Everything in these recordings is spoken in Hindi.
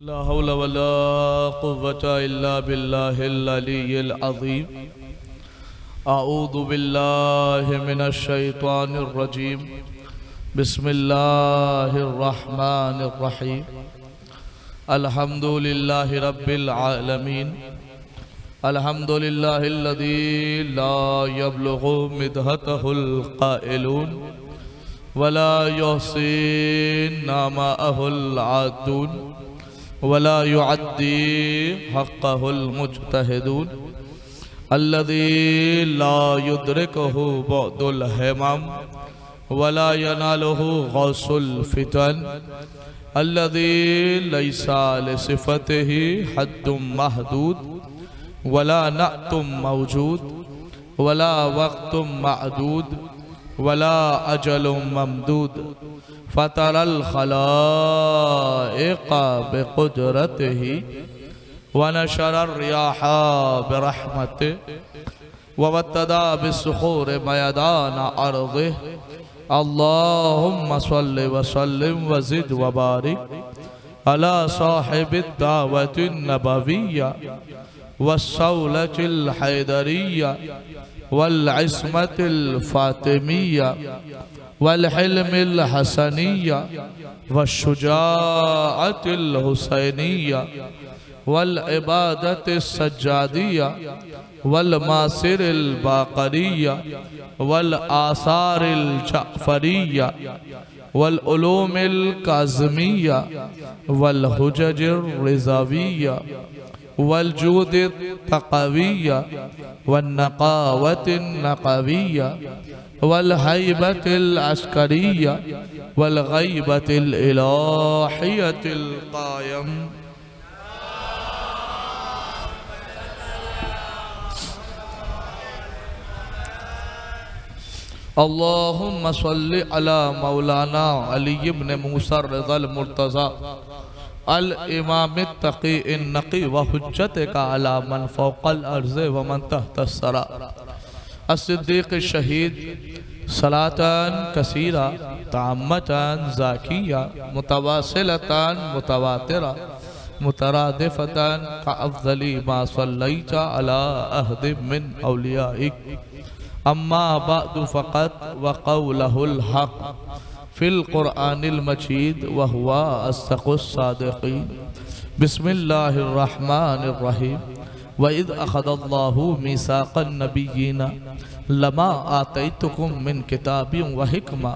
ला हौला वला कुव्वता इल्ला बिल्लाहिल अलिय्यिल अज़ीम। अऊज़ु बिल्लाहि मिनश शैतानिर रजीम। बिस्मिल्लाहिर रहमानिर रहीम। अल्हम्दुलिल्लाहि रब्बिल आलमीन। अल्हम्दुलिल्लाहिल्लज़ी ला यब्लुगु मिदहतहुल क़ाइलून वला युहसी नामअहुल आदून वला युअद्दी हक़्क़हुल मुज्तहिदून। अल्लज़ी ला युद्रिकुहु बुअदुल हिमम वला यनालुहु गौसुल फितन। अल्लज़ी लैसा लिसिफ़तिही हद्दुम महदूद वला नअतुम मौजूद वला वक़्तुम मअदूद वला अजलुम ममदूद। फ़तरल ख़लाइक़ बिक़ुदरतिही वनशरर रियाहा बिरहमतिही ववत्तदा बिस्सुखूर मयदान अर्ज़िही। अल्लाहुम्मा सल्लि वसल्लिम वज़िद वबारिक अला साहिबिद दावतिन नबविय्या वस्सौलतिल हैदरिय्या वल इस्मतिल फ़ातिमिय्या वल हिल्मिल हसनिय्या वश्शुजाअतिल हुसैनिय्या वल इबादतिस सज्जादिय्या वल मासिरिल बाक़रिय्या वल आसारिल जअफ़रिय्या वल उलूमिल काज़िमिय्या वल हुजजिर रिज़ाविय्या वल जूदित तक़विय्या वन नक़ावतिन नक़विय्या वल हैबतिल अस्करिय्या वल गैबतिल इलाहियतिल क़ायम। अल्लाहुम्मा सल्लि अला मौलाना अली इब्न मूसा रज़ल मुर्तज़ा अल इमामित तक़ी इन नक़ी व हुज्जतिका अला मन फ़ौक़ल अर्ज़ व मन तहतस सरा अस्सिद्दीक़ शहीद सलातन कसीरा ताम्मतन ज़ाकिया मुतवासिलतन मुतवातिरा मुतरादिफ़तन का अफ़ज़ली मा सल्लैता अला अहदिम मिन औलियाइक। अम्मा बअदु फ़क़त व क़ौलुल हक़ फ़िल क़ुरआनिल मजीद व हुवा अस्सक़ुस सादिक़ीन। बिस्मिल्लाहिर रहमानिर रहीम। व इज़ अख़ज़ल्लाहु मीसाक़न नबिय्यीना लमा आतैतुकुम मिन किताबिन व हिकमा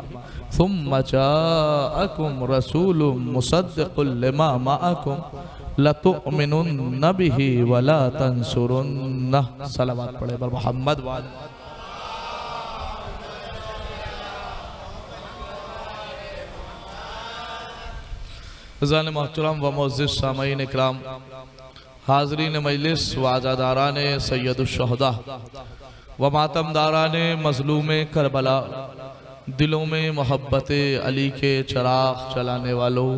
सुम्मा जाअकुम रसूलुम मुसद्दिक़ुल लिमा मअकुम लतुअमिनुन्न बिही व ला तंसुरुन्नह। सलावत पढ़े बर मोहम्मद व ज़ान मोहतरम व मुअज़्ज़िज़ सामईन इकराम, हाज़रीन मजलिस व आज़ादारान सय्यदुश्शुहदा व मातमदारान मज़लूम करबला, दिलों में मोहब्बत अली के चराग़ चलाने वालों,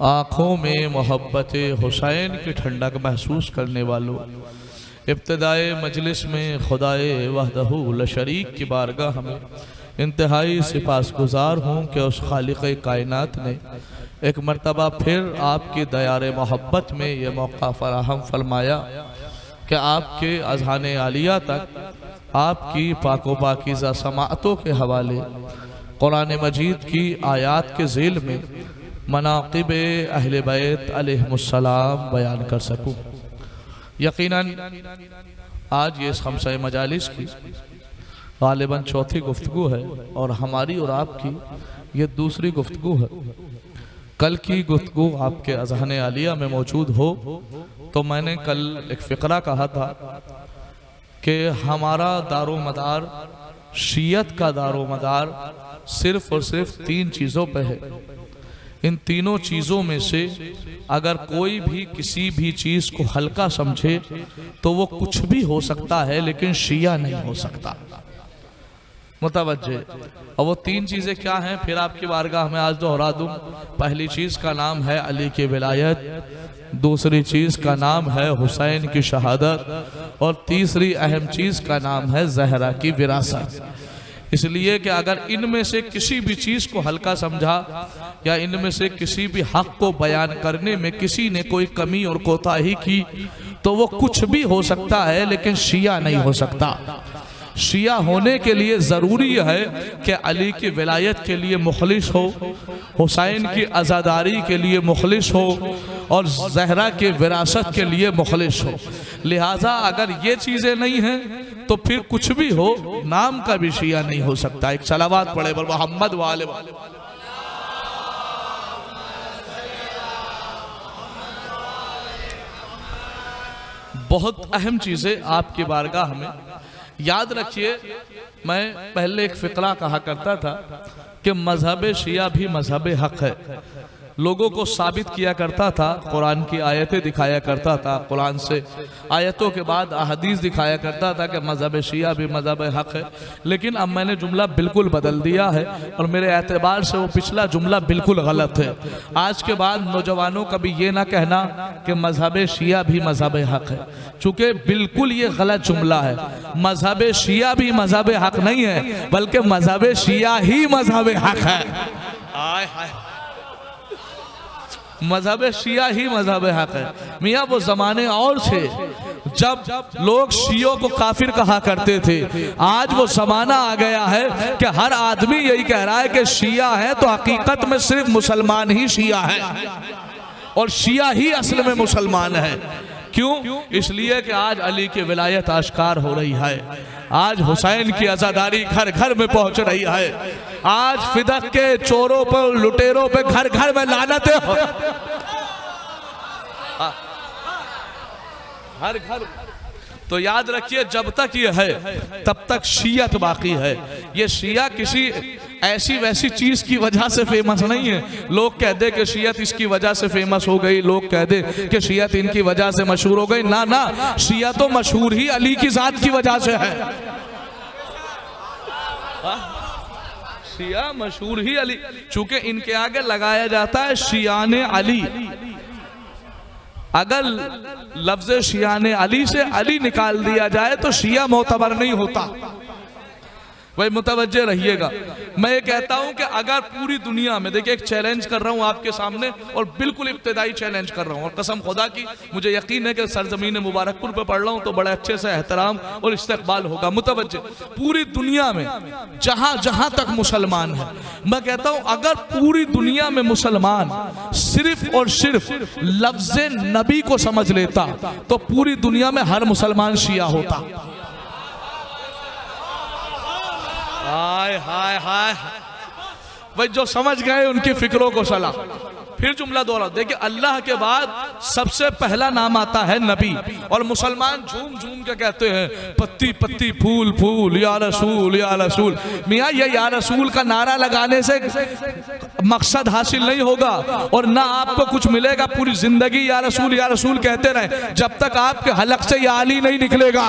आँखों में मोहब्बत हुसैन की ठंडक महसूस करने वालों, इब्तिदाए मजलिस में खुदाए वहदहू ला शरीक की बारगाह में इंतहाई सिपासगुज़ार हूँ कि उस खालिक़े कायनात ने एक मरतबा फिर आपकी दयारे मोहब्बत में ये मौका फराहम फरमाया कि आपके अज़हान आलिया तक आपकी पाको पाकीज़ा समाअतों के हवाले कुरान मजीद की आयात के ज़ेल में मनाक़िब अहले बैत अलैहिमुस्सलाम बयान कर सकूँ। यकीनन आज ये खमसा मजालिस की गालिबन चौथी गुफ्तगू है और हमारी और आपकी ये दूसरी गुफ्तगू है। कल की गुफ्तगू आपके अज़हान आलिया में मौजूद हो तो मैंने कल एक फ़िक्रा कहा था कि हमारा दारो मदार शीयत का दारो मदार सिर्फ़ और सिर्फ तीन चीज़ों पे है। इन तीनों चीज़ों में से अगर कोई भी किसी भी चीज़ को हल्का समझे तो वो कुछ भी हो सकता है लेकिन शिया नहीं हो सकता। मुतवज्जे। और वो तीन चीज़ें क्या हैं फिर आपकी बारगाह में आज दोहरा दूँ। पहली चीज़ का नाम है अली की विलायत, दूसरी चीज़ का नाम है हुसैन की शहादत और तीसरी अहम चीज़ का नाम है ज़हरा की विरासत। इसलिए कि अगर इनमें से किसी भी चीज को हल्का समझा या इनमें से किसी भी हक को बयान करने में किसी ने कोई कमी और कोताही की तो वो कुछ भी हो सकता है, लेकिन शिया नहीं हो सकता। शिया होने के लिए ज़रूरी है कि अली की विलायत के लिए मुखलिस हो, हुसैन की आज़ादारी के लिए मुखलिस हो और ज़हरा के विरासत के लिए मुखलिस हो। लिहाजा अगर ये चीज़ें नहीं हैं तो फिर कुछ भी हो, नाम का भी शिया नहीं हो सकता। एक सलावत पढ़े बर मोहम्मद वाले। बहुत अहम चीज़ें आपकी बारगाह में याद रखिए। मैं पहले एक फ़िक्रा कहा करता था कि मजहब शिया भी मजहब हक है। लोगों को साबित किया करता था, कुरान की आयतें दिखाया करता था, कुरान से आयतों के बाद अहदीस दिखाया करता था कि मजहब शिया भी मजहब हक है। लेकिन अब मैंने जुमला बिल्कुल बदल दिया है और मेरे एतबार से वो पिछला जुमला बिल्कुल गलत है। आज के बाद नौजवानों का भी ये ना कहना कि मजहब शिया भी मजहब हक है, चूँकि बिल्कुल ये गलत जुमला है। मजहब शिया भी मजहब हक नहीं है, बल्कि मजहब शिया ही मजहब हक है। आय हाय, मजहब शिया ही मजहब हक है। मियाँ वो जमाने और थे जब लोग शियों को काफिर कहा करते थे। आज वो जमाना आ गया है कि हर आदमी यही कह रहा है कि शिया है तो हकीकत में सिर्फ मुसलमान ही शिया है और शिया ही असल में मुसलमान है। क्यों? इसलिए कि आज अली की विलायत आश्कार हो रही है, आज हुसैन की आज़ादारी घर घर में पहुंच रही है, आज फिदक के चोरों पर लुटेरों पे घर घर में लानतें हो, हर घर। तो याद रखिए जब तक ये है तब तक शियत बाकी है। ये शिया किसी ऐसी वैसी चीज की वजह से फेमस नहीं है। लोग कह दे कि शियत इसकी वजह से फेमस हो गई, लोग कह दे कि शियत इनकी वजह से मशहूर हो गई। ना ना, शिया तो मशहूर ही अली की जात की वजह से है। शिया मशहूर ही अली, चूंकि इनके आगे लगाया जाता है शियाने अली। अगर लफ्ज शियाने अली से अली निकाल दिया जाए तो शिया मोतबर नहीं होता। भाई मुतवज्जे रहिएगा। मैं ये कहता हूं कि अगर पूरी दुनिया में, देखिए एक चैलेंज कर रहा हूं आपके सामने और बिल्कुल इब्तिदाई चैलेंज कर रहा हूं और कसम खुदा की मुझे यकीन है कि सरजमीन मुबारकपुर पे पढ़ रहा हूं तो बड़े अच्छे से एहतराम और इस्तकबाल होगा। मुतवज्जे, पूरी दुनिया में जहां जहां तक मुसलमान है, मैं कहता हूं अगर पूरी दुनिया में मुसलमान सिर्फ और सिर्फ लफ्ज नबी को समझ लेता तो पूरी दुनिया में हर मुसलमान शिया होता। हाय हाय हाय भाई, जो समझ गए उनकी फिक्रों को सलाम। फिर जुमला दोहरा, देखिए अल्लाह के बाद सबसे पहला नाम आता है नबी और मुसलमान झूम झूम के कहते हैं पत्ती पत्ती फूल फूल या रसूल या रसूल। मियाँ ये या रसूल का नारा लगाने से मकसद हासिल नहीं होगा और ना आपको कुछ मिलेगा। पूरी जिंदगी या रसूल कहते रहे जब तक आपके हलक से या अली नहीं निकलेगा,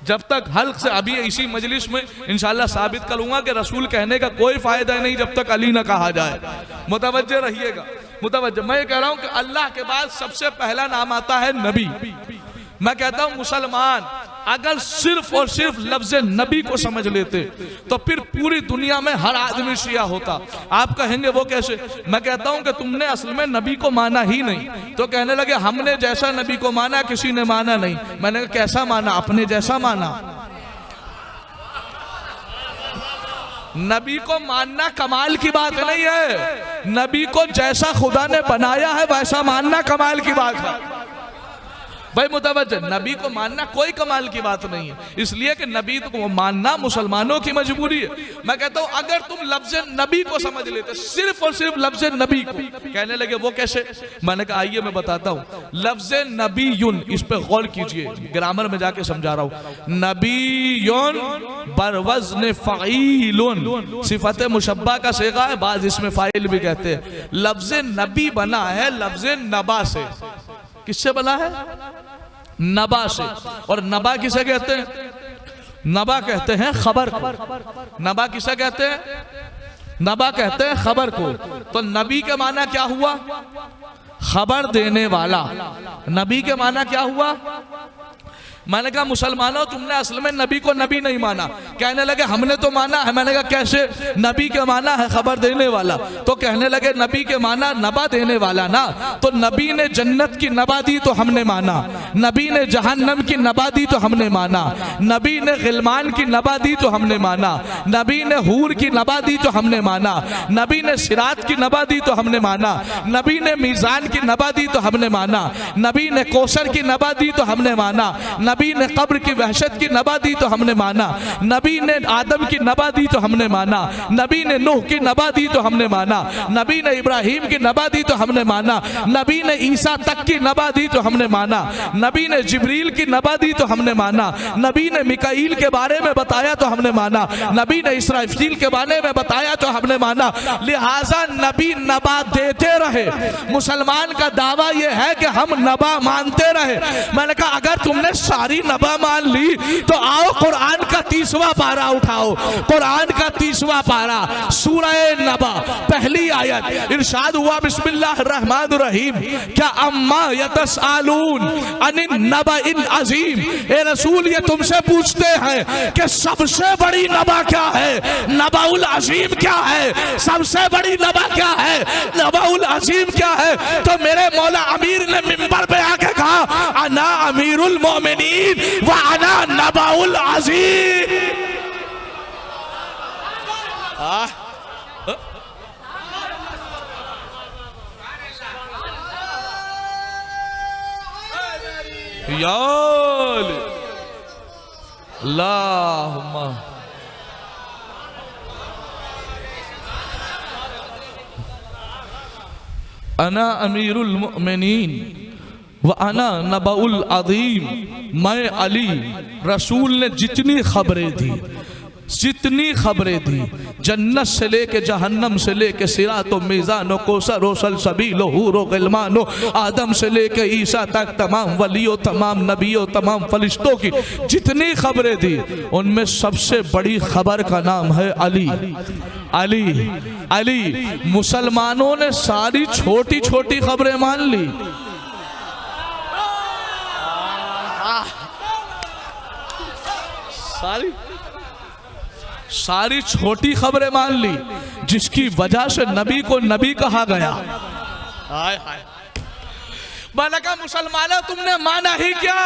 जब तक हल्क से। अभी इसी मजलिस में इंशाल्लाह साबित करूंगा कि रसूल कहने का कोई फायदा नहीं जब तक अली ना कहा जाए। मुतवज्जे रहिएगा, मुतवज्जे। मैं ये कह रहा हूं कि अल्लाह के बाद सबसे पहला नाम आता है नबी। मैं कहता हूं मुसलमान अगर सिर्फ और सिर्फ लफ्ज नबी को समझ लेते तो फिर पूरी दुनिया में हर आदमी शिया होता। आप कहेंगे वो कैसे? मैं कहता हूं कि तुमने असल में नबी को माना ही नहीं। तो कहने लगे हमने जैसा नबी को माना किसी ने माना नहीं। मैंने कहा कैसा माना? अपने जैसा माना। नबी को मानना कमाल की बात नहीं है, नबी को जैसा खुदा ने बनाया है वैसा मानना कमाल की बात है। भाई मुतवज्जे, नबी को मानना कोई कमाल की बात नहीं है, इसलिए कि नबी को मानना मुसलमानों की मजबूरी है। मैं कहता हूं अगर तुम लफ्ज नबी को समझ लेते, सिर्फ और सिर्फ लफ्ज नबी को। कहने लगे वो कैसे? मैंने कहा आइए मैं बताता हूं। लफ्ज नबीयुन, इस पे गौर कीजिए, ग्रामर में जाके समझा रहा हूं। नबीयुन बरवज़्न फ़ईलुन, सिफत मुशब्बा का सेगा है, बाद इसमें फाइल भी कहते हैं। लफ्ज नबी बना है लफ्ज नबा से। किससे बना है? नबा से। और नबा किसे कहते हैं? नबा कहते हैं खबर को। नबा किसे कहते हैं? नबा कहते हैं खबर को। तो नबी के माना क्या हुआ? खबर देने वाला। नबी के माना क्या हुआ? मैंने कहा मुसलमानों तुमने असल में नबी को नबी नहीं माना। कहने लगे हमने तो माना है। मैंने कहा कैसे? नबी के माना है खबर देने वाला। तो कहने लगे नबी के माना नबा देने वाला ना। तो नबी ने जन्नत की नबा दी तो हमने माना, नबी ने जहन्नम की नबा दी तो हमने माना, नबी ने गिलमान की नबा दी तो हमने माना, नबी ने हूर की नबा दी तो हमने माना, नबी ने सिरात की नबा दी तो हमने माना, नबी ने मीज़ान की नबा दी तो हमने माना, नबी ने कौसर की नबा दी तो हमने माना, नबी ने कब्र की वहशत की नबा दी तो हमने माना, नबी ने आदम की नबा दी तो हमने माना, नबी ने नूह की नबा दी तो हमने माना, नबी ने इब्राहिम की नबा दी तो हमने माना, नबी ने ईसा तक की नबा दी तो हमने माना, नबी ने जिब्रील की नबा दी तो हमने माना, नबी ने मिकाईल के बारे में बताया तो हमने माना, नबी ने इसराफील के बारे में बताया तो हमने माना। लिहाजा नबी नबा देते रहे। मुसलमान का दावा यह है कि हम नबा मानते रहे। मैंने कहा अगर तुमने सारी नबा मान ली तो आओ कुरान का 30वां पारा उठाओ। कुरान का 30वां पारा सूरह नबा पहली आयत इरशाद हुआ बिस्मिल्लाहिर्रहमानिर्रहीम क्या अम्मा यतसआलून अनिन नबइल अजीम। ए रसूल ये तुमसे पूछते हैं कि सबसे बड़ी नबा क्या है, नबाउल अजीम क्या है, सबसे बड़ी नबा क्या है, नबाउल अजीम क्या है। तो मेरे मौला अमीर ने मिंबर पे आके कहा अना अमीरुल मोमिनीन व अना नबाउल अजीम। अल्लाहुम्मा अना अमीरुल मोमिनीन व अना नबाउल अज़ीम। मैं अली रसूल ने जितनी खबरें दी, जितनी खबरें दी, जन्नत से लेके जहन्नम से लेके सिरात व मीज़ान व कौसर व सलसबील व हूर व गिलमान व आदम से लेके ईसा तक तमाम वलियों, तमाम नबियों, तमाम फरिश्तों की जितनी खबरें दी उनमें सबसे बड़ी खबर का नाम है अली। अली अली। मुसलमानों ने सारी छोटी छोटी खबरें मान ली। सारी छोटी खबरें मान ली जिसकी वजह से नबी को नबी कहा गया। हाय हाय। मैंने कहा मुसलमानों तुमने माना ही क्या?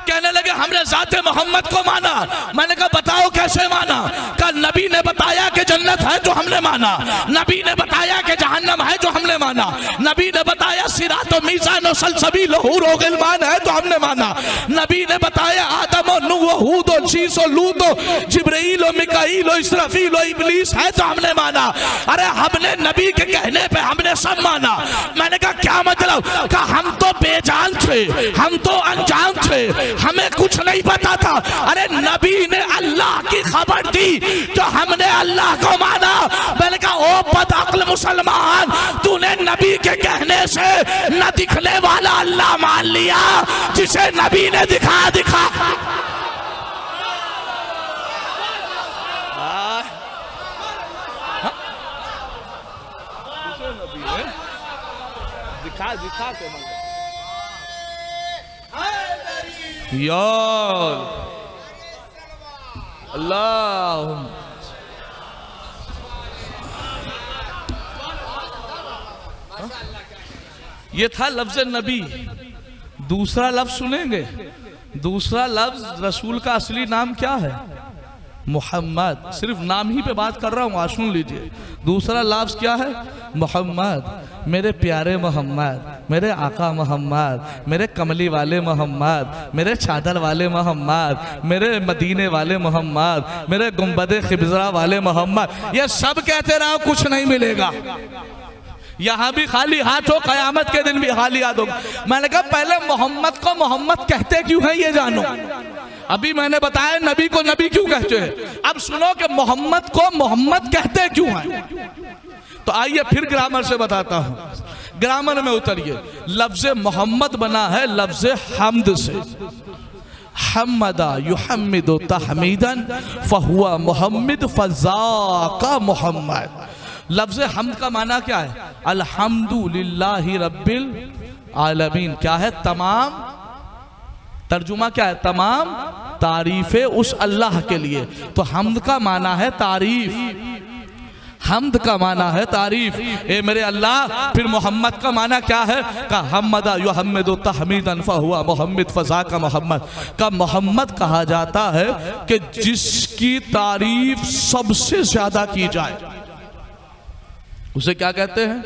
कहने लगे हमने ज़ाते मोहम्मद को माना। मैंने कहा बताओ कैसे माना? कहा नबी ने बताया कि जन्नत है तो हमने माना, नबी ने बताया कि जहन्नम है तो हमने माना, नबी ने बताया सिरात व मीज़ान व सलसबील व हूर व गिलमान है तो हमने माना, नबी ने बताया आदम व नूह व हूद व शीस व लूत व जिब्रील व मिकाईल व इसराफील व इब्लीस है तो हमने माना। अरे हमने नबी के कहने पे हमने सब माना। मैंने कहा क्या मतलब? कहा हम तो बेजान थे, हम तो अनजान थे, हमें कुछ नहीं पता था। अरे नबी ने अल्लाह की खबर दी तो हमने अल्लाह को माना। मैंने कहा ओ बदअक्ल मुसलमान, तूने नबी के कहने से न दिखने वाला अल्लाह मान लिया जिसे नबी ने दिखा। दिखा के यार अल्लाह। ये था लफ्ज नबी। दूसरा लफ्ज सुनेंगे। दूसरा लफ्ज रसूल का असली नाम क्या है? मोहम्मद। सिर्फ नाम ही पे बात कर रहा हूँ, आज सुन लीजिए। दूसरा लफ्ज क्या है? मोहम्मद। मेरे प्यारे मोहम्मद, मेरे आका मोहम्मद, मेरे कमली वाले मोहम्मद, मेरे चादर वाले मोहम्मद, मेरे मदीने वाले मोहम्मद, मेरे गुंबद खिबज़रा वाले मोहम्मद। ये सब कहते रहो, कुछ नहीं मिलेगा। यहाँ भी खाली हाथ हो, कयामत के दिन भी खाली हाथ हो। मैंने कहा पहले मोहम्मद को मोहम्मद कहते क्यों है ये जानो। अभी मैंने बताया नबी को नबी क्यों कहते हैं। अब सुनो कि मोहम्मद को मोहम्मद कहते क्यों हैं। तो आइए फिर ग्रामर से बताता हूं। ग्रामर में उतरिए। लफ्ज मोहम्मद बना है लफ्ज हम्द से। हम्मदा युहम्मिदु तहमीदन फहुआ मोहम्मद फज़ाका मोहम्मद। लफ्ज हम्द का माना क्या है? अल्हम्दुलिल्लाहि रब्बिल आलमीन। क्या है? तर्जुमा क्या है? तमाम तारीफें उस अल्लाह के लिए। तो हम्द का माना है तारीफ, हम्द का माना है तारीफ, ए मेरे अल्लाह। फिर मोहम्मद का माना क्या है? का हम्मदा युहम्मिदु तहमीदन फहुवा मोहम्मद फजा का मोहम्मद का मोहम्मद कहा जाता है कि जिसकी तारीफ सबसे ज्यादा की जाए उसे क्या कहते हैं?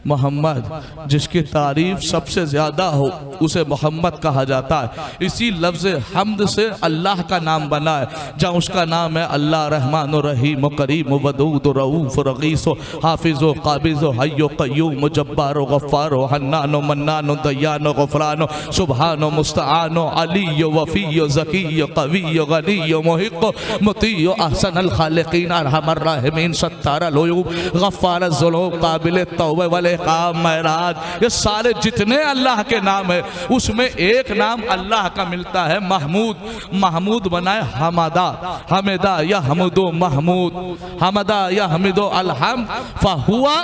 मोहम्मद। जिसकी तारीफ सबसे ज्यादा हो उसे मोहम्मद कहा जाता है। इसी लफ्ज़ हम्द से अल्लाह का नाम बना है, जहाँ उसका नाम है अल्लाह रहमान रहीम करीम वदूद रऊफ रगीस हाफिज काबिज हय्यो क़य्यूम जब्बार गफ़्फ़ार हन्नान मन्नान दय्यान गफ़रान सुबहान मुस्तआन अली वफ़ी ज़की कवी गनी मुहिक़ मुती अहसन अल खालिक़ीन अरहमर राहिमीन सत्तार अल उयूब गफ़्फ़ार ज़ुनूब काबिल तौबे वाले काम महराज, ये सारे जितने अल्लाह के नाम है उसमें एक नाम अल्लाह का मिलता है महमूद। महमूद बनाए हमदा, हमेदा या हमदो महमूद, हमदा या हमिदो अलहम फहुआ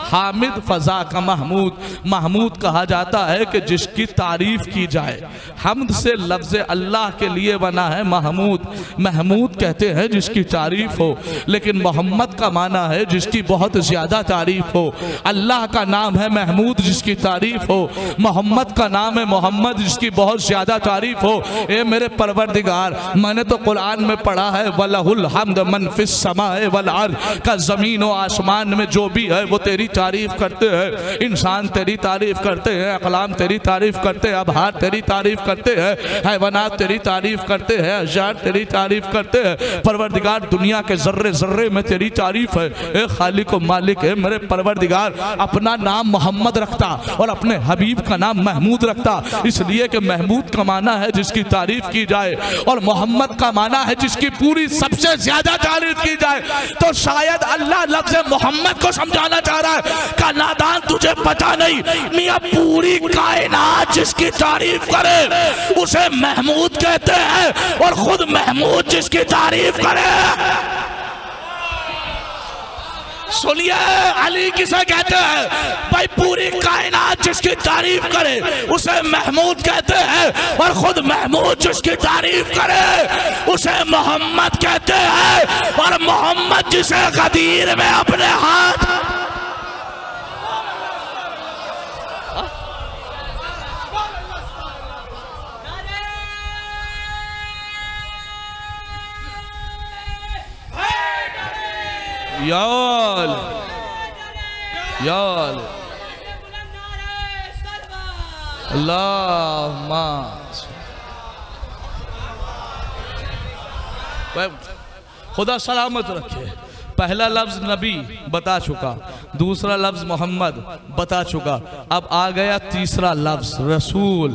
हामिद फजा का महमूद। महमूद कहा जाता है कि जिसकी तारीफ की जाए। हम्द से लफ्ज़ अल्लाह के लिए बना है महमूद। महमूद कहते हैं जिसकी तारीफ हो, लेकिन मोहम्मद का माना है जिसकी बहुत ज्यादा तारीफ हो। अल्लाह का नाम है महमूद जिसकी तारीफ हो, मोहम्मद का नाम है मोहम्मद जिसकी बहुत ज्यादा तारीफ हो। ए मेरे परवरदिगार, मैंने तो कुरान में पढ़ा है वलहुल हम्द मन फिस समाए वल अर्ज़, का जमीन और आसमान में जो भी है वो तेरी तारीफ करते हैं। इंसान तेरी तारीफ करते हैं, अक़लाम तेरी तारीफ करते हैं, अबहार तेरी तारीफ करते हैं, हैवानात तेरी तारीफ करते हैं, अशजार तेरी तारीफ करते हैं। परवरदिगार दुनिया के जर्रे जर्रे में तेरी तारीफ है। ए खालिक व मालिक है मेरे परवरदिगार, अपना नाम मोहम्मद रखता और अपने हबीब का नाम महमूद रखता, इसलिए कि महमूद का माना है जिसकी तारीफ की जाए और मोहम्मद का माना है जिसकी पूरी सबसे ज्यादा तारीफ की जाए। तो शायद अल्लाह लफ्ज़ मोहम्मद को समझाना चाह रहा है का नादान तुझे पता नहीं, मियां पूरी कायनात जिसकी तारीफ करे उसे महमूद कहते हैं और खुद महमूद जिसकी तारीफ करे। सुनिए, अली किसे कहते हैं भाई? पूरी कायनात जिसकी तारीफ करे उसे महमूद कहते हैं और खुद महमूद जिसकी तारीफ करे उसे मोहम्मद कहते हैं। और मोहम्मद जिसे गदीर में अपने हाथ याल याल अल्लाह खुदा सलामत रखे। पहला लफ्ज नबी बता चुका, दूसरा लफ्ज मोहम्मद बता चुका, अब आ गया तीसरा लफ्ज रसूल।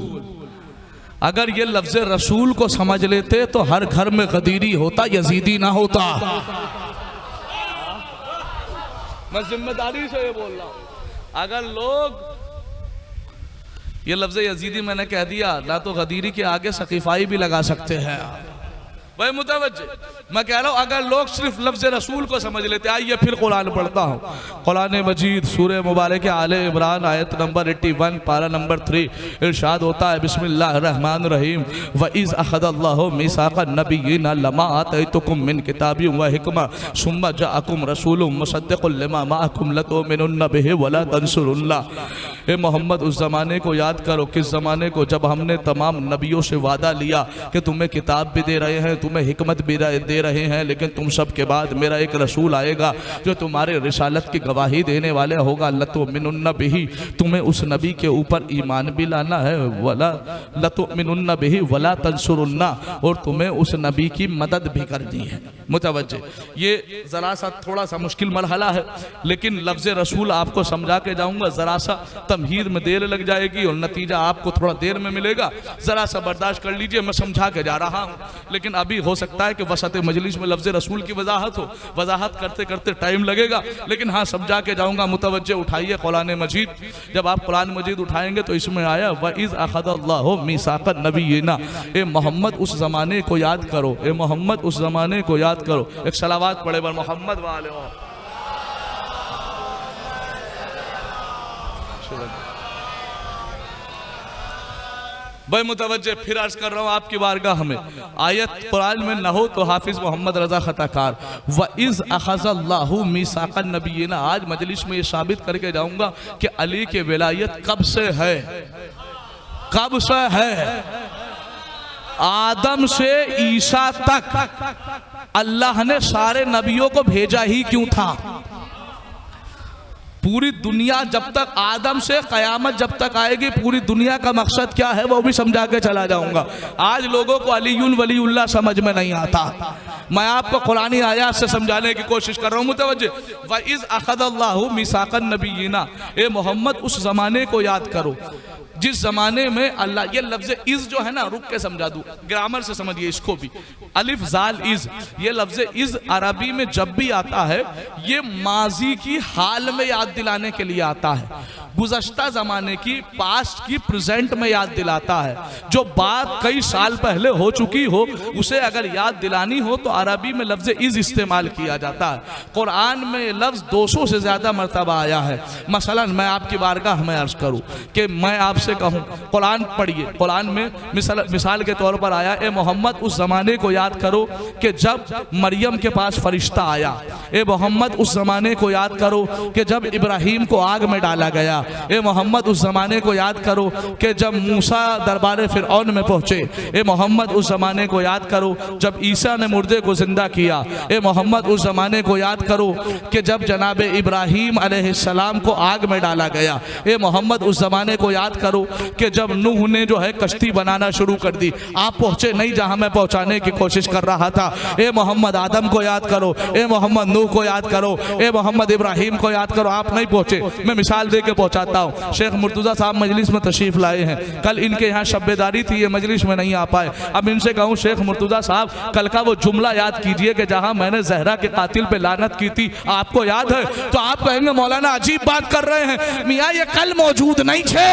अगर ये लफ्ज रसूल को समझ लेते तो हर घर में गदीरी होता, यजीदी ना होता। मैं जिम्मेदारी से ये बोल रहा हूं, अगर लोग ये लफ्ज़ यजीदी मैंने कह दिया ना, तो गदीरी के आगे सकीफ़ाई भी लगा सकते हैं। भाई मुतवज्जे, मैं कह रहा हूँ अगर लोग सिर्फ लफ्ज़ रसूल को समझ लेते। आइए फिर कुरान पढ़ता हूँ। कुरान मजीद सूरह मुबारक आले इमरान आयत नंबर 81 पारा नंबर 3 इरशाद होता है बिस्मिल्लाहिर्रहमानिर्रहीम व इज़ अख़ज़ल्लाहु मीसाक़न नबिय्यीना लमा आतैतुकुम मिन किताबिन व हिकमा सुम्मा जाअकुम रसूलुम मुसद्दिक़ुन लिमा माअकुम लतुमिनुन्न बिही व ला तंसुरुन्नाह। ए मोहम्मद, उस ज़माने को याद करो, किस ज़माने को जब हमने तमाम नबियों से वादा लिया कि तुम्हें किताब भी दे रहे हैं, तुम्हें हिकमत भी दे रहे हैं, लेकिन तुम सब के बाद मेरा एक रसूल आएगा जो तुम्हारे रिसालत की गवाही देने वाले होगा। लतुमिनुन्न बिही, तुम्हें उस नबी के ऊपर ईमान भी लाना है, वला लतुमिनुन्न बिही वला तंसुरुन्ना, और तुम्हें उस नबी की मदद भी करनी है। मुतवज्जे, ये ज़रा सा थोड़ा सा मुश्किल मरहला है, लेकिन लफ्ज़ रसूल आपको समझा के जाऊँगा। ज़रा सा तमहीद में देर लग जाएगी और नतीजा आपको थोड़ा देर में मिलेगा, ज़रा सा बर्दाश्त कर लीजिए। मैं समझा के जा रहा हूँ, लेकिन अभी हो सकता है कि वसत मजलिस में लफ्ज़ रसूल की वजाहत हो, वजाहत करते करते टाइम लगेगा, लेकिन हाँ समझा के जाऊँगा। मुतवज्जे उठाइए कुरान मजीद। जब आप कुरान मजीद उठाएंगे तो इसमें आया व इज़ अख़ज़ल्लाहु मीसाक़न नबिय्यीना। ए मोहम्मद, उस ज़माने को याद करो, ए मोहम्मद, उस ज़माने को याद करो। एक सलावात पढ़े बर मोहम्मद वाले। भाई मुतवज्जे फिर अर्ज कर रहा हूँ आपकी बारगाह में, आयत कुरान में न हो तो हाफिज मोहम्मद रजा खताकार व इज़ अख़ज़ल्लाहु मीसाक़न नबिय्यिना, आज मजलिस में ये साबित करके जाऊंगा कि अली के विलायत कब से है, कब से है। आदम से ईसा तक अल्लाह ने सारे नबियों को भेजा ही क्यों था? पूरी दुनिया जब तक आदम से कयामत जब तक आएगी, पूरी दुनिया का मकसद क्या है वो भी समझा के चला जाऊंगा। आज लोगों को अलीयुन वलीउल्लाह समझ में नहीं आता, मैं आपको कुरानी आयत से समझाने की कोशिश कर रहा हूँ। मुतवज्जे व इज़ अख़ज़ल्लाहु मीसाक़न नबिय्यिना, ए मोहम्मद उस जमाने को याद करो जिस जमाने में अल्लाह, ये लफ्ज़ इज़ जो है ना, रुक के समझा दूँ, ग्रामर से समझिए इसको भी। अलिफ जाल इज़, ये लफ्ज़ इज़ अरबी में जब भी आता है ये माजी की हाल में याद दिलाने के लिए आता है, गुज़श्ता ज़माने की, पास्ट की, प्रेजेंट में याद दिलाता है। जो बात कई साल पहले हो चुकी हो उसे अगर याद दिलानी हो तो अरबी में लफ्ज़ इज़ इस्तेमाल किया जाता है। कुरान में ये लफ्ज़ 200 से ज़्यादा मरतबा आया है। मसलन मैं आपकी बारगाह में अर्ज़ करूँ कि मैं आपसे कहूँ कुरान पढ़िए, कुरान में मिसाल के तौर पर आया, ए मोहम्मद उस ज़माने को याद करो कि जब मरियम के पास फरिश्ता आया, ए मोहम्मद उस ज़माने को याद करो कि जब इब्राहीम को आग में डाला गया, ए मोहम्मद उस ज़माने को याद करो कि जब मूसा दरबार फ़िरऔन में पहुँचे, ए मोहम्मद उस ज़माने को याद करो जब ईसा ने मुर्दे को ज़िंदा किया, ए मोहम्मद उस ज़माने को याद करो कि जब जनाब इब्राहीम अलैहिस्सलाम को आग में डाला गया, ए मोहम्मद उस ज़माने को याद करो कि जब नूह ने जो है कश्ती बनाना शुरू कर दी। आप पहुँचे नहीं जहाँ मैं पहुँचाने की कोशिश कर रहा था। ए मोहम्मद आदम को याद करो, ए मोहम्मद नूह को याद करो, ए मोहम्मद इब्राहीम को याद करो। आप नहीं पहुँचे, मैं मिसाल दे के पहुँचाता हूँ। शेख मुर्तज़ा साहब मजलिस में तशरीफ़ लाए हैं, कल इनके यहाँ शब्बेदारी थी, ये मजलिस में नहीं आ पाए। अब इनसे कहूँ शेख मुर्तज़ा साहब कल का वो जुमला याद कीजिए कि जहाँ मैंने जहरा के कातिल पे लानत की थी, आपको याद है? तो आप कहेंगे मौलाना अजीब बात कर रहे हैं, मियाँ ये कल मौजूद नहीं थे,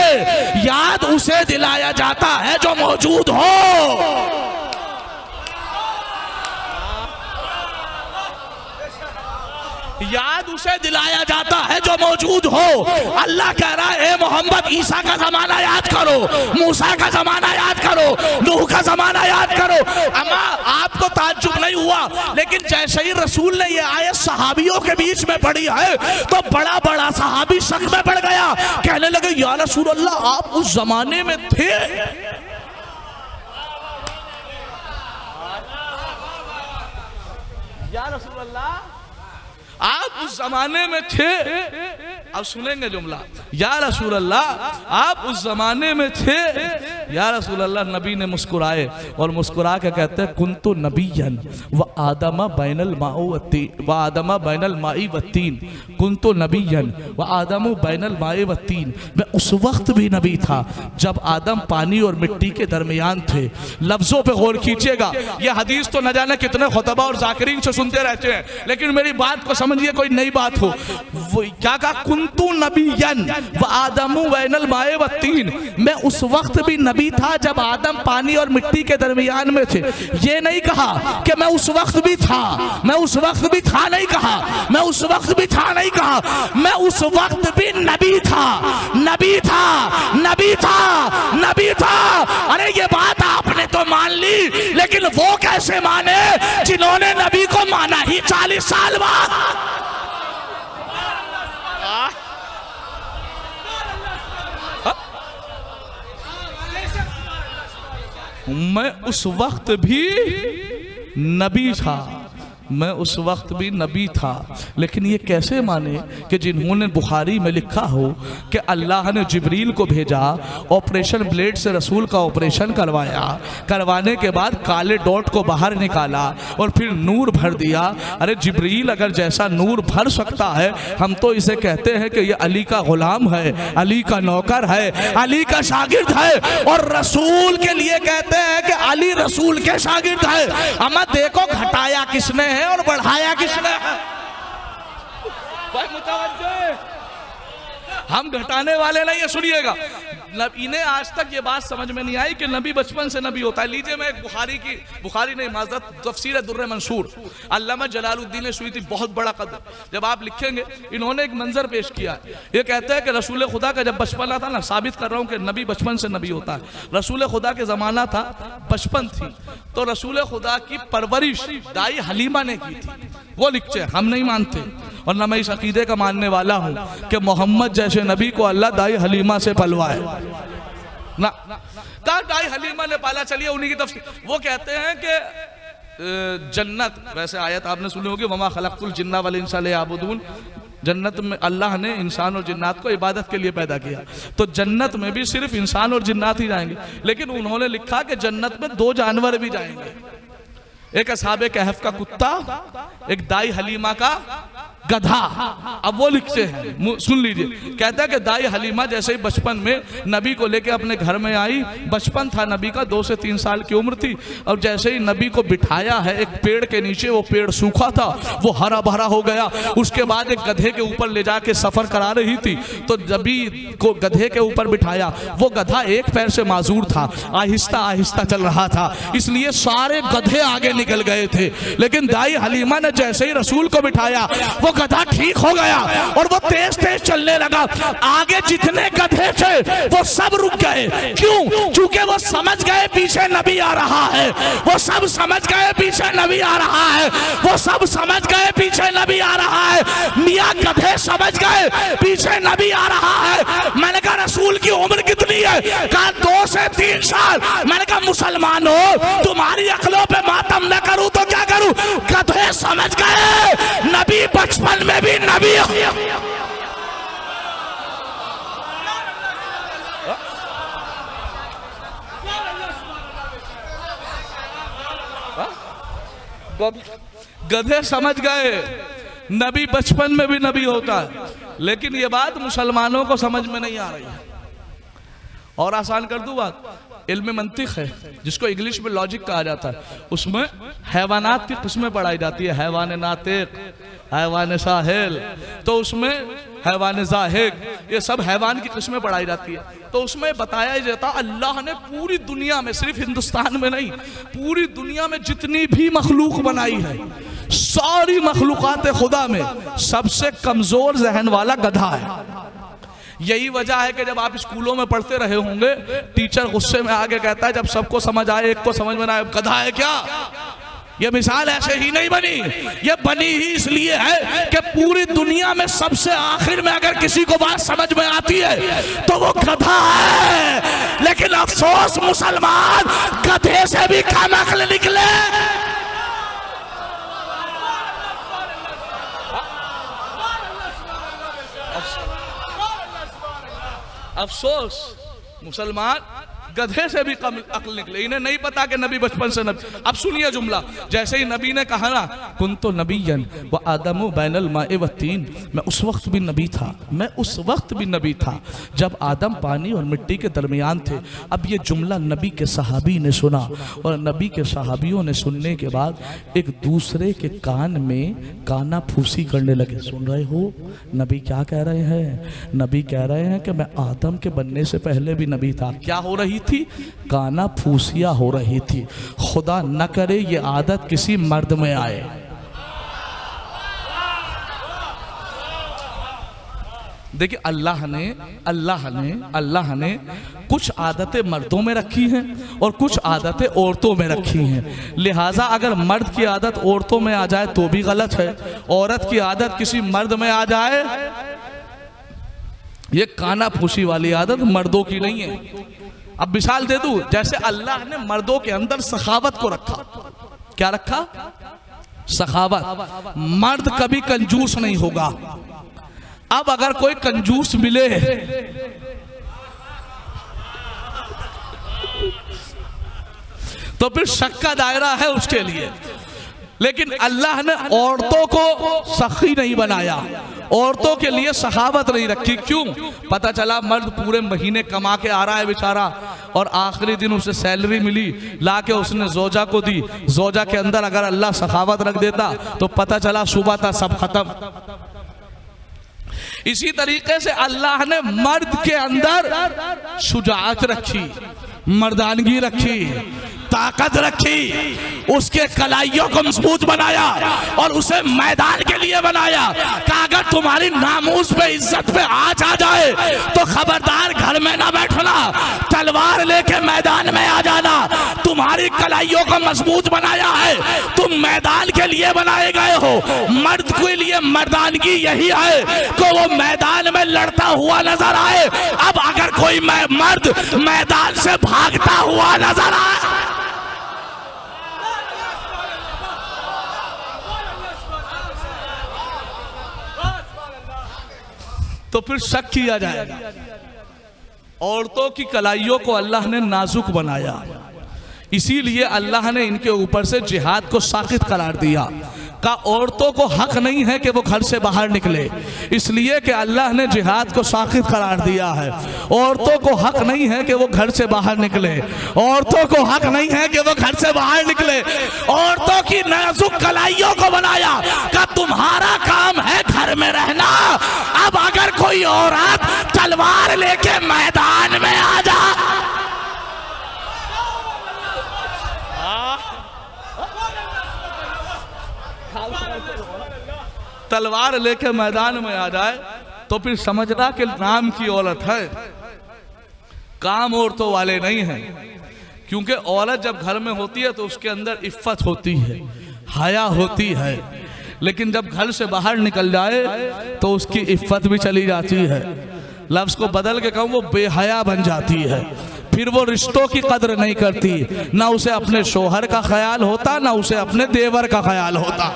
याद उसे दिलाया जाता है जो मौजूद हो। याद उसे दिलाया जाता है जो मौजूद हो। अल्लाह कह रहा है ए मोहम्मद ईसा का जमाना याद करो, मूसा का जमाना याद करो, नूह का जमाना याद करो। अम्मा आपको ताज्जुब नहीं हुआ, लेकिन जैसे ही रसूल ने ये आयत सहाबियों के बीच में पढ़ी है तो बड़ा बड़ा सहाबी शक में पड़ गया, कहने लगे या रसूल अल्लाह आप उस जमाने में थे? या रसूल अल्लाह आप उस जमाने में थे। अब सुनेंगे जुमला, या रसूल अल्लाह आप उस जमाने में थे। या रसूल अल्लाह, नबी ने मुस्कुराए और मुस्कुरा के कहते हैं कुन्तु नबिय्यन व आदमा बैनल माई व तीन, कुन्तु नबिय्यन व आदम बैनल माई व तीन, मैं उस वक्त भी नबी था जब आदम पानी और मिट्टी के दरमियान थे। लफ्जों पे गौर कीजिएगा, यह हदीस तो न जाने कितने खुतबा और जाकिरीन से सुनते रहते हैं, लेकिन मेरी बात को समझिए, कोई नई बात हो। वो क्या कहा? कुन्तु नबिय्यन व आदमु बैनल माए व तीन, मैं उस वक्त भी नबी था जब आदम पानी और मिट्टी के दरमियान में थे। ये नहीं कहा कि मैं उस वक्त भी था, मैं उस वक्त भी था नहीं कहा, मैं उस वक्त भी था नहीं कहा, मैं उस वक्त भी नबी था, नबी था, नबी था, नबी था। अरे ये बात आपने तो मान ली, लेकिन वो कैसे माने जिन्होंने नबी को माना ही 40 साल बाद। मैं उस वक्त भी नबी था, मैं उस वक्त भी नबी था। लेकिन ये कैसे माने कि जिन्होंने बुखारी में लिखा हो कि अल्लाह ने जिब्रील को भेजा, ऑपरेशन ब्लेड से रसूल का ऑपरेशन करवाया, करवाने के बाद काले डॉट को बाहर निकाला और फिर नूर भर दिया। अरे जिब्रील अगर जैसा नूर भर सकता है, हम तो इसे कहते हैं कि ये अली का गुलाम है, अली का नौकर है, अली का शागिर्द है, और रसूल के लिए कहते हैं कि अली रसूल के शागिर्द है। अम्मा देखो घटाया किसने है और बढ़ाया किसने है? भाई मुतवज्जे, हम घटाने वाले नहीं है। सुनिएगा, इन्हें आज तक ये बात समझ में नहीं आई कि नबी बचपन से नबी होता है। लीजिए मैं एक बुखारी नहीं माज़रत तफसीर दुर्र मंसूर अल्लामा जलालुद्दीन सुयूती, बहुत बड़ा कदर, जब आप लिखेंगे इन्होंने एक मंजर पेश किया है। ये कहते हैं कि रसूल खुदा का जब बचपन था ना, साबित कर रहा हूँ कि नबी बचपन से नबी होता है। रसूल खुदा के ज़माना था, बचपन थी, तो रसूल खुदा की परवरिश दाई हलीमा ने की थी। वो लिखते हैं, हम नहीं मानते और न मैं इस अकीदे का मानने वाला हूँ कि मोहम्मद जैसे नबी को अल्लाह दाई हलीमा से पलवाए ना। कहा दाई हलीमा ने पाला, चलिए उन्हीं की तफसीर। वो कहते हैं कि जन्नत, वैसे आयत आपने सुनी होगी, वमा खलक़तुल जिन्ना वल इंसा लियअबुदून, जन्नत में अल्लाह ने इंसान और जिन्नात को इबादत के लिए पैदा किया, तो जन्नत में भी सिर्फ इंसान और जिन्नात ही जाएंगे। लेकिन उन्होंने लिखा कि जन्नत में 2 जानवर भी जाएंगे, एक असहाबे कहफ का कुत्ता, एक दाई हलीमा का गधा। अब वो लिखते हैं, सुन लीजिए, कहता है कि दाई हलीमा जैसे ही बचपन में नबी को लेके अपने घर में आई, बचपन था नबी का, 2 से 3 साल की उम्र थी, और जैसे ही नबी को बिठाया है एक पेड़ के नीचे, वो पेड़ सूखा था, वो हरा भरा हो गया। उसके बाद एक गधे के ऊपर ले जाके सफर करा रही थी, तो नबी को गधे के ऊपर बिठाया। वो गधा एक पैर से माजूर था, आहिस्ता आहिस्ता चल रहा था, इसलिए सारे गधे आगे निकल गए थे। लेकिन दाई हलीमा ने जैसे ही रसूल को बिठाया, वो गधा ठीक हो गया और वो तेज तेज चलने लगा। आगे जितने गधे थे वो सब रुक गए। क्यों? क्योंकि वो समझ गए पीछे नबी आ रहा है। वो सब समझ गए पीछे नबी आ रहा है। वो सब समझ गए पीछे नबी आ रहा है। मियाँ गधे समझ गए पीछे नबी आ रहा है। मैंने कहा रसूल की उम्र कितनी है? कहा 2 से 3 साल। मैंने कहा मुसलमानों, तुम्हारी अकलों पे मातम न करूं तो क्या करूं? गधे समझ गए नबी बचपन में भी नबी। गधे समझ गए नबी बचपन में भी नबी होता है। लेकिन ये बात मुसलमानों को समझ में नहीं आ रही है। और आसान कर दूं बात, इल्म मंतिक है जिसको इंग्लिश में लॉजिक कहा जाता है, उसमें हैवानात की किस्में पढ़ाई जाती है, हैवान नातिक, हैवान साहिल, तो उसमें हैवान जाहिक, ये सब हैवान की किस्में पढ़ाई जाती है। तो उसमें बताया जाता अल्लाह ने पूरी दुनिया में, सिर्फ हिंदुस्तान में नहीं, पूरी दुनिया में जितनी भी मखलूक बनाई है, सारी मखलूकात खुदा में सबसे कमजोर जहन वाला गधा है। यही वजह है कि जब आप स्कूलों में पढ़ते रहे होंगे, टीचर गुस्से में आके कहता है जब सबको समझ आए एक को समझ में ना आए, गधा है क्या? ये मिसाल ऐसे ही नहीं बनी, ये बनी ही इसलिए है कि पूरी दुनिया में सबसे आखिर में अगर किसी को बात समझ में आती है तो वो गधा है। लेकिन अफसोस मुसलमान गधे से भी कम अक्ल निकले। अफसोस मुसलमान गधे से भी कम अक्ल निकले। इन्हें नहीं पता कि नबी बचपन से नबी। अब सुनिए जुमला, जैसे ही नबी ने कहा ना कुन्तु नबिय्यन व आदमु बैनल माए व तीन, मैं उस वक्त भी नबी था, मैं उस वक्त भी नबी था जब आदम पानी और मिट्टी के दरमियान थे। अब ये जुमला नबी के सहाबी ने सुना और नबी के सहाबियों ने सुनने के बाद एक दूसरे के कान में काना फूसी करने लगे। सुन रहे हो नबी क्या कह रहे हैं? नबी कह रहे हैं कि मैं आदम के बनने से पहले भी नबी था। क्या हो रही थी? काना फूसिया हो रही थी। खुदा न करे ये आदत किसी मर्द में आए। देखिए अल्लाह ने कुछ आदतें मर्दों में रखी हैं और कुछ आदतें औरतों में रखी हैं। लिहाजा अगर मर्द की आदत औरतों में आ जाए तो भी गलत है, औरत की आदत किसी मर्द में आ जाए, ये काना फूसी वाली आदत मर्दों की नहीं है। अब मिसाल दे दूं, जैसे अल्लाह ने मर्दों के अंदर सखावत को रखा। क्या रखा? सखावत। मर्द कभी कंजूस नहीं होगा। अब अगर कोई कंजूस मिले तो फिर शक का दायरा है उसके लिए। लेकिन अल्लाह ने औरतों को सखी नहीं बनाया, औरतों के लिए सखावत नहीं रखी। क्यों? पता चला मर्द पूरे महीने कमा के आ रहा है बेचारा और आखिरी दिन उसे सैलरी मिली, लाके उसने जोजा को दी। जोजा के अंदर अगर अल्लाह सखावत रख देता तो पता चला सुबह था सब खत्म। इसी तरीके से अल्लाह ने मर्द के अंदर शुजाअत रखी, मर्दानगी रखी, ताकत रखी, उसके कलाइयों को मजबूत बनाया और उसे मैदान के लिए बनाया कि अगर तुम्हारी नामूस पे इज्जत पे आँच आ जाए तो खबरदार घर में ना बैठना, तलवार लेके मैदान में आ जाना। तुम्हारी कलाइयों को मजबूत बनाया है, तुम मैदान के लिए बनाए गए हो। मर्द के लिए मर्दानगी यही है कि वो मैदान में लड़ता हुआ नजर आए। अब अगर कोई मर्द मैदान से भागता हुआ नजर आए तो फिर शक किया जाएगा। औरतों की कलाइयों को अल्लाह ने नाजुक बनाया, इसीलिए अल्लाह ने इनके ऊपर से जिहाद को साकित करार दिया। का औरतों को हक नहीं है कि वो घर से बाहर निकले, इसलिए कि अल्लाह ने जिहाद को साकित करार दिया है। औरतों को हक नहीं है कि वो घर से बाहर निकले, औरतों को हक नहीं है कि वो घर से बाहर निकले। औरतों की नाजुक कलाइयों को बनाया का तुम्हारा काम है घर में रहना। अब अगर कोई औरत तलवार लेके मैदान में आ जा, तलवार लेके मैदान में आ जाए तो फिर समझना कि नाम की औरत है, काम औरतों वाले नहीं हैं। क्योंकि औरत जब घर में होती है तो उसके अंदर इफ्फत होती है, हया होती है, लेकिन जब घर से बाहर निकल जाए तो उसकी इफ्फत भी चली जाती है। लफ्ज को बदल के कहूँ, वो बेहया बन जाती है। फिर वो रिश्तों की कदर नहीं करती, ना उसे अपने शोहर का ख्याल होता, ना उसे अपने देवर का ख्याल होता।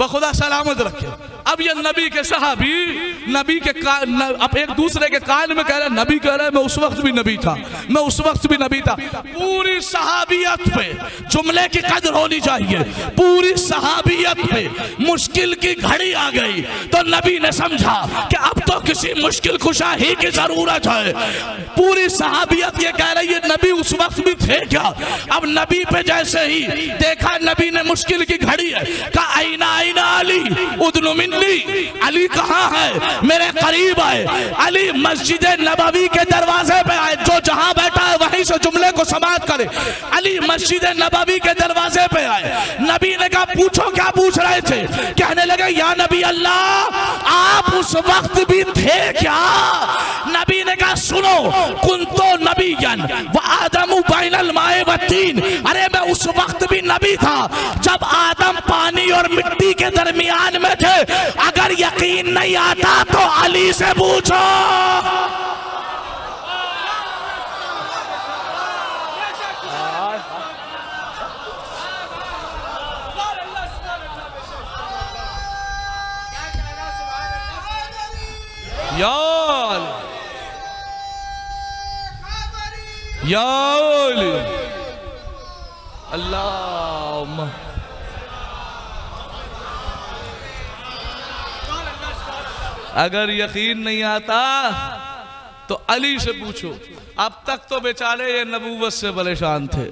खुदा सलामत रखे। अब ये नबी के सहाबी नबी के अब एक दूसरे के कान में कह रहे, नबी कह रहे मैं उस वक्त भी नबी था, मैं उस वक्त भी नबी था। पूरी सहाबियत पे जुमले की कदर होनी चाहिए। पूरी सहाबियत पे मुश्किल की घड़ी आ गई तो नबी ने समझा कि अब तो किसी मुश्किल कुशा ही की जरूरत है। पूरी सहाबियत ये कह रही है नबी उस वक्त भी थे क्या? अब नबी पे जैसे ही देखा नबी ने मुश्किल की घड़ी है, का आईना आईना अली उदनु मिन्नी, अली कहाँ है, मेरे करीब आए। अली मस्जिद नबवी के दरवाजे पे आए, जो जहां बैठा है वहीं से जुमले को समाप्त करे। अली मस्जिद नबवी के दरवाजे पे आए। नबी ने कहा पूछो क्या पूछ रहे थे? कहने लगे या नबी अल्लाह आप उस वक्त भी थे क्या? नबी ने कहा सुनो, कुंतो नबियन व आदम बैनल माए व तीन, अरे मैं उस वक्त भी नबी था जब आदम पानी और मिट्टी के दरमियान में थे। अगर यकीन नहीं आता तो अली से पूछो। अल्लाह अगर यकीन नहीं आता तो अली से पूछो। अब तक तो बेचारे ये नबूवत से परेशान थे,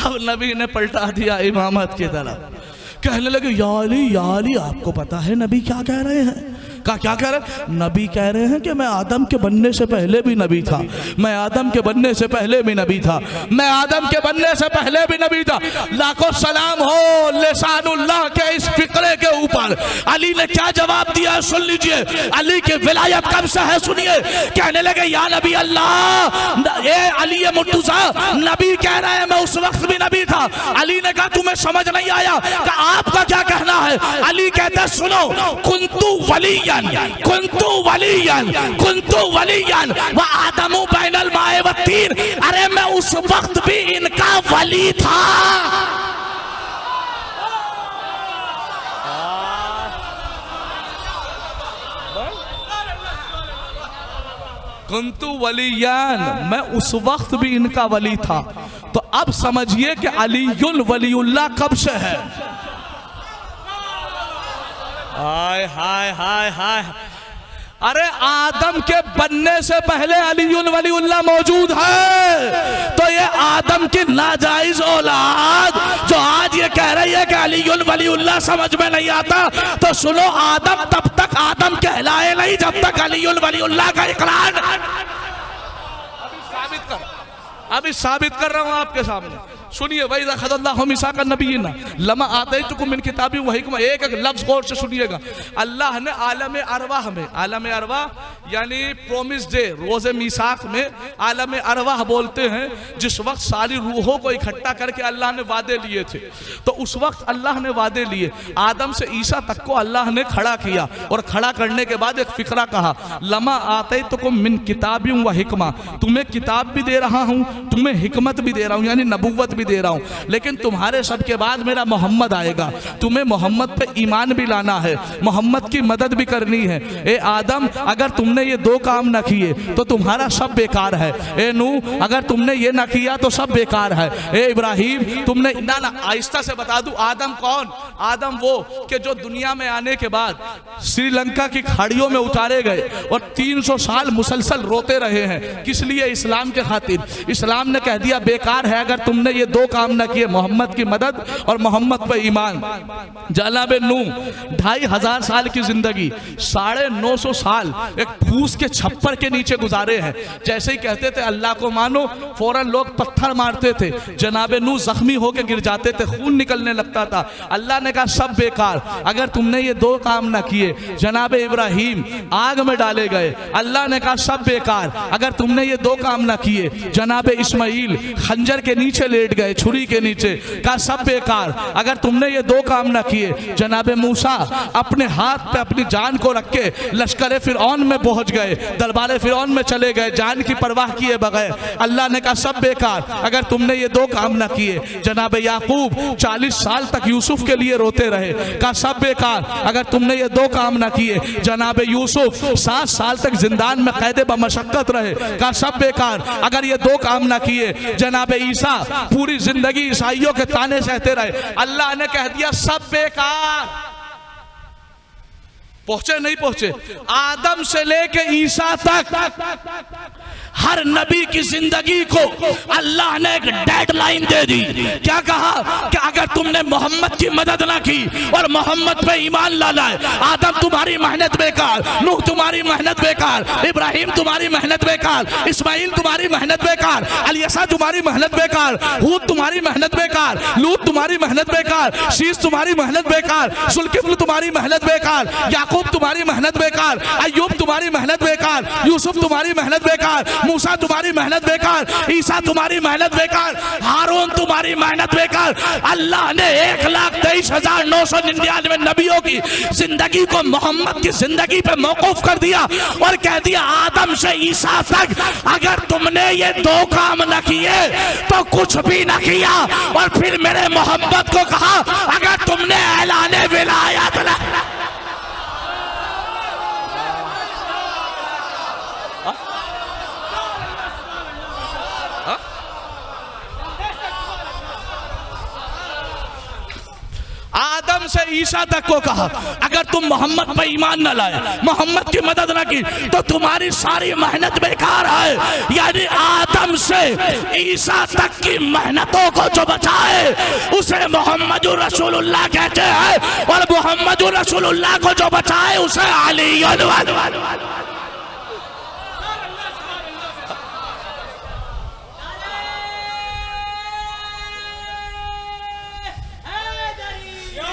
अब नबी ने पलटा दिया इमामत की तरफ। कहने लगे या अली आपको पता है नबी क्या कह रहे हैं? क्या कह रहे हैं? नबी कह रहे हैं कि मैं आदम के बनने से पहले भी नबी था, मैं आदम के बनने से पहले भी नबी था, मैं आदम के बनने से पहले भी नबी था। लाखों सलाम हो लिसानुल्लाह के इस फिक्रे के ऊपर। अली ने क्या जवाब दिया सुन लीजिए। अली की विलायत कब से है सुनिए। कहने लगे या नबी अल्लाह, ये अली मुर्तजा नबी कह रहे हैं मैं उस वक्त भी नबी था। अली ने कहा तुम्हें समझ नहीं आया कि आपका क्या कहना है? अली कहते सुनो, कुंतु वलियन कुंतु वलियन कुंतु वलियन व आदमु बैनल माए व तीन, अरे मैं उस वक्त भी इनका वली था। कुंतु वलियन, मैं उस वक्त भी इनका वली था। तो अब समझिए कि अलीयुल वलीउल्लाह कब से है। हाय हाय हाय हाय, अरे आदम के बनने से पहले अलीउल वलीउल्लाह मौजूद है। तो ये आदम की नाजायज औलाद जो आज ये कह रही है कि अलीउल वलीउल्लाह समझ में नहीं आता, तो सुनो, आदम तब तक आदम कहलाए नहीं जब तक अलीउल वलीउल्लाह का इकरार अभी साबित कर रहा हूं आपके सामने। सुनिए, वही रखदल्लाहु मिसाका नबीना लमा आतैतुकुम मिन किताबी व हिकमा, एक एक लफ्ज गौर से सुनिएगा। अल्लाह ने आलम अरवाह में, आलम अरवाह यानी प्रोमिस डे, रोज़े मीसाक में आलम अरवाह बोलते हैं जिस वक्त सारी रूहों को इकट्ठा करके अल्लाह ने वादे लिए थे। तो उस वक्त अल्लाह ने वादे लिए, आदम से ईसा तक को अल्लाह ने खड़ा किया, और खड़ा करने के बाद एक फिक्रा कहा, लमा आतैतुकुम मिन किताबी व हिकमा, तुम्हें किताब भी दे रहा हूँ, तुम्हें हिकमत भी दे रहा हूँ, यानी नबुव्वत भी दे रहा हूँ, लेकिन तुम्हारे सबके बाद मेरा मोहम्मद आएगा, तुम्हें मोहम्मद पे ईमान भी लाना है, मोहम्मद की मदद भी करनी है। ए आदम, अगर तुमने ये दो काम ना किए तो तुम्हारा सब बेकार है। ए नूह, अगर तुमने ये ना किया तो सब बेकार है। ए इब्राहिम, तुमने ना आहिस्ता से बता दूं, आदम कौन? आदम वो कि जो दुनिया में आने के बाद श्रीलंका की खाड़ियों में उतारे गए और 300 साल मुसलसल रोते रहे हैं। किस लिए? इस्लाम के खातिर। इस्लाम ने कह दिया बेकार है अगर तुमने ये दो काम ना किए, मोहम्मद की मदद और मोहम्मद पर ईमान। जनाब नूह 2500 साल की जिंदगी 950 साल एक फूस के छप्पर के नीचे गुजारे हैं। जैसे ही कहते थे अल्लाह को मानो, फौरन लोग पत्थर मारते थे, जनाब नूह जख्मी होकर गिर जाते थे, खून निकलने लगता था। अल्लाह ने कहा सब बेकार अगर तुमने ये दो काम ना किए। जनाब इब्राहिम आग में डाले गए, अल्लाह ने कहा सब बेकार अगर तुमने ये दो काम ना किए। जनाब इस्माइल खंजर के नीचे लेट गए, छुरी के नीचे, कहा सब बेकार अगर तुमने ये दो काम ना किए। जनाब मूसा अपने हाथ पे अपनी जान को रख के लश्कर फिरौन में पहुंच गए, दरबार फिरौन में चले गए, जान की परवाह किए बगैर। अल्लाह ने कहा सब बेकार अगर तुमने ये दो काम ना किए। जनाब याकूब 40 साल तक यूसुफ के लिए रोते रहे, कहा सब बेकार अगर तुमने ये दो काम ना किए। जनाब यूसुफ 7 साल तक जिंदान में कैद बमशक्कत रहे, कहा सब बेकार अगर ये दो काम ना किए। जनाब ईसा पूरी जिंदगी ईसाइयों के ताने सहते रहे, अल्लाह ने कह दिया सब बेकार। पहुंचे नहीं पहुंचे? आदम से लेके ईसा तक हर नबी की जिंदगी को अल्लाह ने एक डेडलाइन दे दी। क्या कहा कि अगर तुमने मोहम्मद की मदद ना की और मोहम्मद पे ईमान ला लाए, आदम तुम्हारी मेहनत बेकार, नूह तुम्हारी मेहनत बेकार, इब्राहिम तुम्हारी मेहनत बेकार, इस्माइल तुम्हारी मेहनत बेकार, अलियसा तुम्हारी मेहनत बेकार, हूद तुम्हारी मेहनत बेकार, लूत तुम्हारी मेहनत बेकार, शीश तुम्हारी मेहनत बेकार, सुल्किफ्ल तुम्हारी मेहनत बेकार, याकूब तुम्हारी मेहनत बेकार, अय्यूब तुम्हारी मेहनत बेकार, यूसुफ तुम्हारी मेहनत बेकार, मूसा तुम्हारी मेहनत बेकार, ईसा तुम्हारी मेहनत बेकार, हारून तुम्हारी मेहनत बेकार। अल्लाह ने 1,23,999 नबियों की जिंदगी को मोहम्मद की जिंदगी पे मौकूफ कर दिया और कह दिया आदम से ईसा तक अगर तुमने ये दो काम न किए तो कुछ भी न किया। और फिर मेरे मोहम्मद को कहा अगर तुमने ऐलाने विलायत न आदम से ईसा तक को कहा अगर तुम मोहम्मद पर ईमान न लाए, मोहम्मद की मदद न की तो तुम्हारी सारी मेहनत बेकार है। यानी आदम से ईसा तक की मेहनतों को जो बचाए उसे मोहम्मदुर रसूलुल्लाह कहते हैं, और मोहम्मदुर रसूलुल्लाह को जो बचाए उसे अलीयुल वली।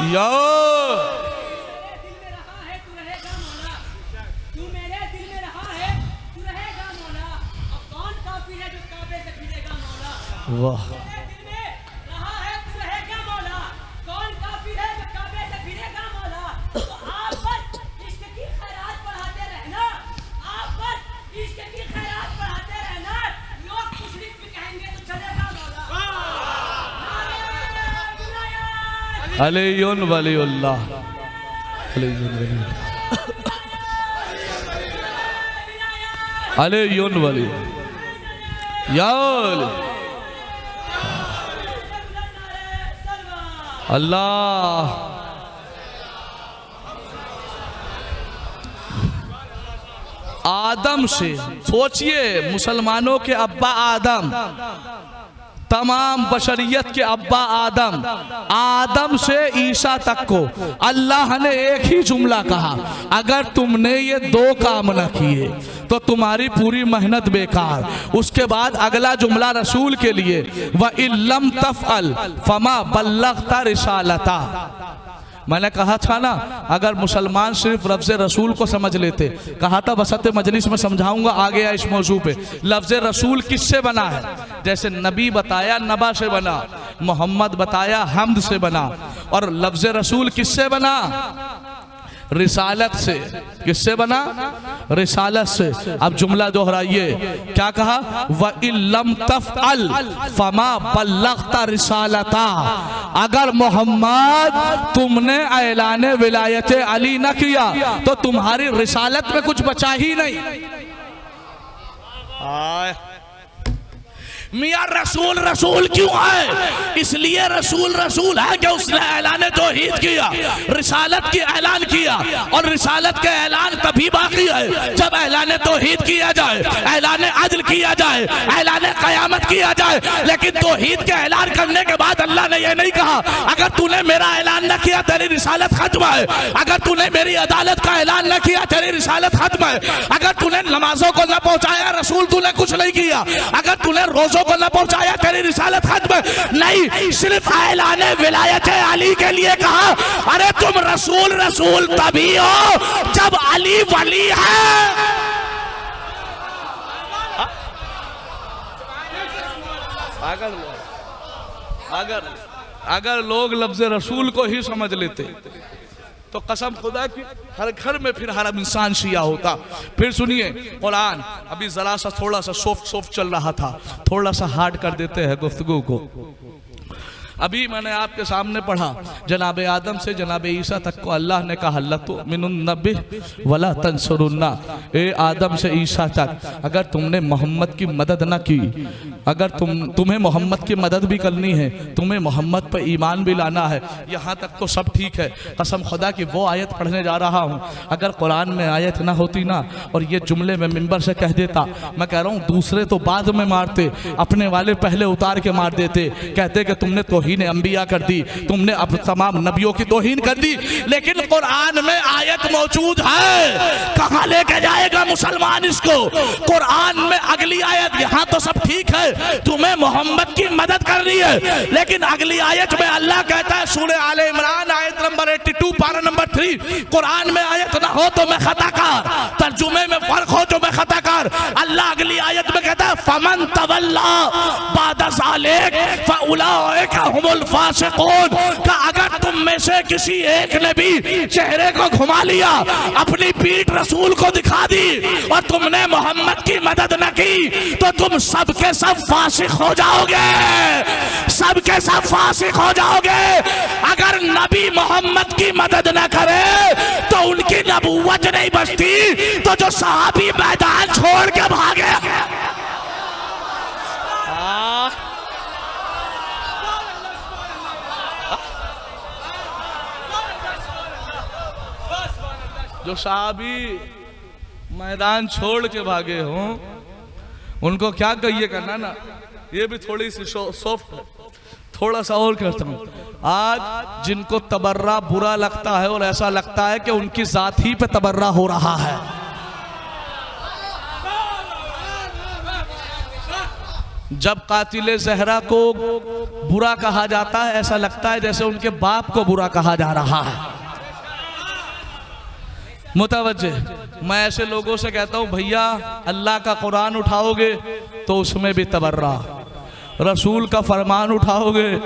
यो वाह, अलीयुन वलीउल्लाह, अलीयुन वलीउल्लाह, अलीयुन वली या अल्लाह। आदम से, सोचिए मुसलमानों के अब्बा आदम, तमाम बशरियत के अब्बा आदम, आदम से ईसा तक को अल्लाह ने एक ही जुमला कहा, अगर तुमने ये 2 काम न किए तो तुम्हारी पूरी मेहनत बेकार। उसके बाद अगला जुमला रसूल के लिए, व इल्लम तफअल फमा बल्लगता रिसालता। मैंने कहा था ना, अगर मुसलमान सिर्फ लफ्ज़ रसूल को समझ लेते, कहा था वसत मजलिस में समझाऊंगा आगे इस मौजू पे। लफ्ज़ रसूल किससे बना है? जैसे नबी बताया नबा से बना, मोहम्मद बताया हमद से बना, और लफ्ज़ रसूल किससे बना? रिसालत से। किससे बना? रिसालत से। अब जुमला दोहराइए, क्या कहा? व इल्लम तफअल फमा बल्लगता रिसालता। अगर मोहम्मद तुमने ऐलान विलायत अली न किया तो तुम्हारी रिसालत में कुछ बचा ही नहीं। मियाँ रसूल रसूल क्यों है? इसलिए रसूल रसूल है कि उसने ऐलान तौहीद किया, रिसालत की ऐलान किया, और रिसालत के ऐलान तभी बाकी है जब ऐलान तौहीद किया जाए, ऐलान अदल किया जाए, ऐलान क़यामत किया जाए। लेकिन तौहीद के ऐलान करने के बाद अल्लाह ने यह नहीं कहा अगर तूने मेरा ऐलान न किया तेरी रिसालत खत्म है, अगर तूने मेरी अदालत का ऐलान न किया तेरी रिसालत खत्म है, अगर तूने नमाजों को न पहुंचाया रसूल तूने कुछ नहीं किया, अगर तूने रोजों को न पहुंचाया तेरी रिसालत खत्म। नहीं, सिर्फ ऐलाने विलायत अली के लिए कहा, अरे तुम रसूल रसूल तभी हो जब अली वली है। अगर लोग लफ्ज़ रसूल को ही समझ लेते तो कसम खुदा की हर घर में फिर हर इंसान शिया होता। फिर सुनिए कुरान, अभी जरा सा थोड़ा सा सॉफ्ट चल रहा था, थोड़ा सा हार्ड कर देते हैं गुफ्तगू को। अभी मैंने आपके सामने पढ़ा, जनाब आदम से जनाब ईसा तक को अल्लाह ने कहा लतुमिनुन्नबि वला तंसुरुन्ना। ए आदम से ईसा तक अगर तुमने मोहम्मद की मदद न की, अगर तुम्हें मोहम्मद की मदद भी करनी है, तुम्हें मोहम्मद पर ईमान भी लाना है, यहाँ तक तो सब ठीक है। कसम खुदा की वो आयत पढ़ने जा रहा हूँ, अगर कुरान में आयत ना होती ना और ये जुमले में मिंबर से कह देता, मैं कह रहा हूँ दूसरे तो बाद में मारते, अपने वाले पहले उतार के मार देते, कहते कि तुमने तौहीन अंबिया कर दी, तुमने अब तमाम नबियों की तौहीन कर दी। लेकिन कुरान में आयत मौजूद है, कहाँ लेके जाएगा मुसलमान इसको? कुरान में अगली आयत, यहाँ तो सब ठीक है, तुम्हें मोहम्मद की मदद करनी है, लेकिन अगली आयत में अल्लाह कहता है, सूरह आले इमरान आयत नंबर 82 पारा नंबर 3, कुरान में आयत ना हो तो मैं खताकार, तर्जुमे में फर्क हो तो मैं खताकार। अल्लाह अगली आयत में कहता है फमन तवल्ला बाद ज़ालिक फउलाइका हुमुल फासिकून। का अगर तुम में से किसी एक ने भी चेहरे को घुमा लिया, अपनी पीठ रसूल को दिखा दी और तुमने मोहम्मद की मदद न की तो तुम सब के सब फासिक हो जाओगे, सब के सब फासिक हो जाओगे। अगर नबी मोहम्मद की मदद न करे तो उनकी नबूवत नहीं बचती। तो जो सहाबी मैदान छोड़ के भागे, जो सहाबी मैदान छोड़ के भागे हों उनको क्या कहिए करना ना, ये भी थोड़ी सी सॉफ्ट है, थोड़ा सा और करता हूँ। आज जिनको तबर्रा बुरा लगता है और ऐसा लगता है कि उनकी जात ही पे तबर्रा हो रहा है, जब कातिले ज़हरा को बुरा कहा जाता है ऐसा लगता है जैसे उनके बाप को बुरा कहा जा रहा है। मुतवज्जे, मैं ऐसे लोगों से कहता हूँ भैया अल्लाह का कुरान उठाओगे तो उसमें भी तबर्रा, रसूल का फरमान उठाओगे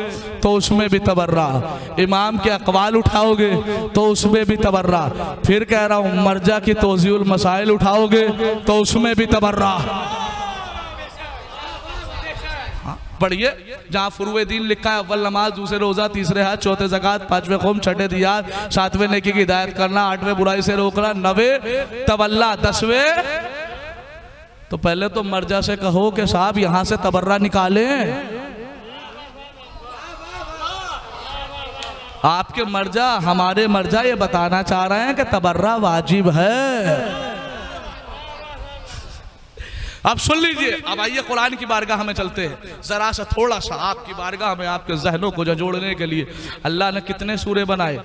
तो उसमें भी तबर्रा, इमाम के अक़वाल उठाओगे तो उसमें भी तबर्रा, फिर कह रहा हूँ मर्जा की तौज़ीउल मसाइल उठाओगे तो उसमें भी तबर्रा। पढ़िए जहाँ फुरुए दीन लिखा है, अव्वल नमाज, दूसरे रोज़ा, तीसरे हज, चौथे ज़कात, पांचवें ख़ुम, छठे दियात, सातवें नेकी की हिदायत करना, आठवें बुराई से रोकना, नवे तवल्ला, 10वें। तो पहले तो मर्जा से कहो कि साहब यहाँ से तबर्रा निकालें। आपके मर्जा हमारे मर्जा ये बताना चाह रहे हैं कि तबर्रा वाजिब है। अब सुन लीजिए, अब आइए कुरान की बारगाह में चलते हैं। जरा सा थोड़ा सा आपकी बारगाह में आपके जहनों को जोड़ने के लिए अल्लाह ने कितने सूरे बनाए,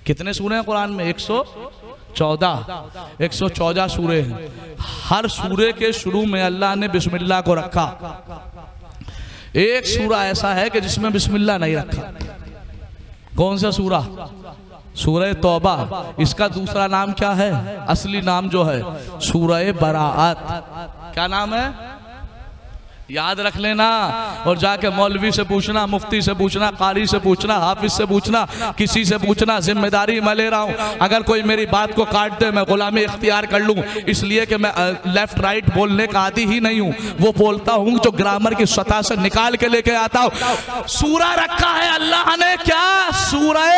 कितने सूरे हैं कुरान में? 114 सूरे हैं। हर सूरे के शुरू में अल्लाह ने बिस्मिल्लाह को रखा। एक सूरा ऐसा है कि जिसमें बिस्मिल्लाह नहीं रखा। कौन सा सूरा? सूरह तौबा। इसका दूसरा नाम क्या है? असली नाम जो है सूरह बराअत। क्या नाम है? याद रख लेना और जाके मौलवी से पूछना, मुफ्ती से पूछना, कारी से पूछना, हाफिज से पूछना, किसी से पूछना। जिम्मेदारी मैं ले रहा हूँ, अगर कोई मेरी बात को काट दे मैं गुलामी इख्तियार कर लूँ, इसलिए कि मैं लेफ्ट राइट बोलने का आदी ही नहीं हूँ। वो बोलता हूँ जो ग्रामर की सतह से निकाल के लेके आता हूँ। सूरा रखा है अल्लाह ने, क्या? सूरह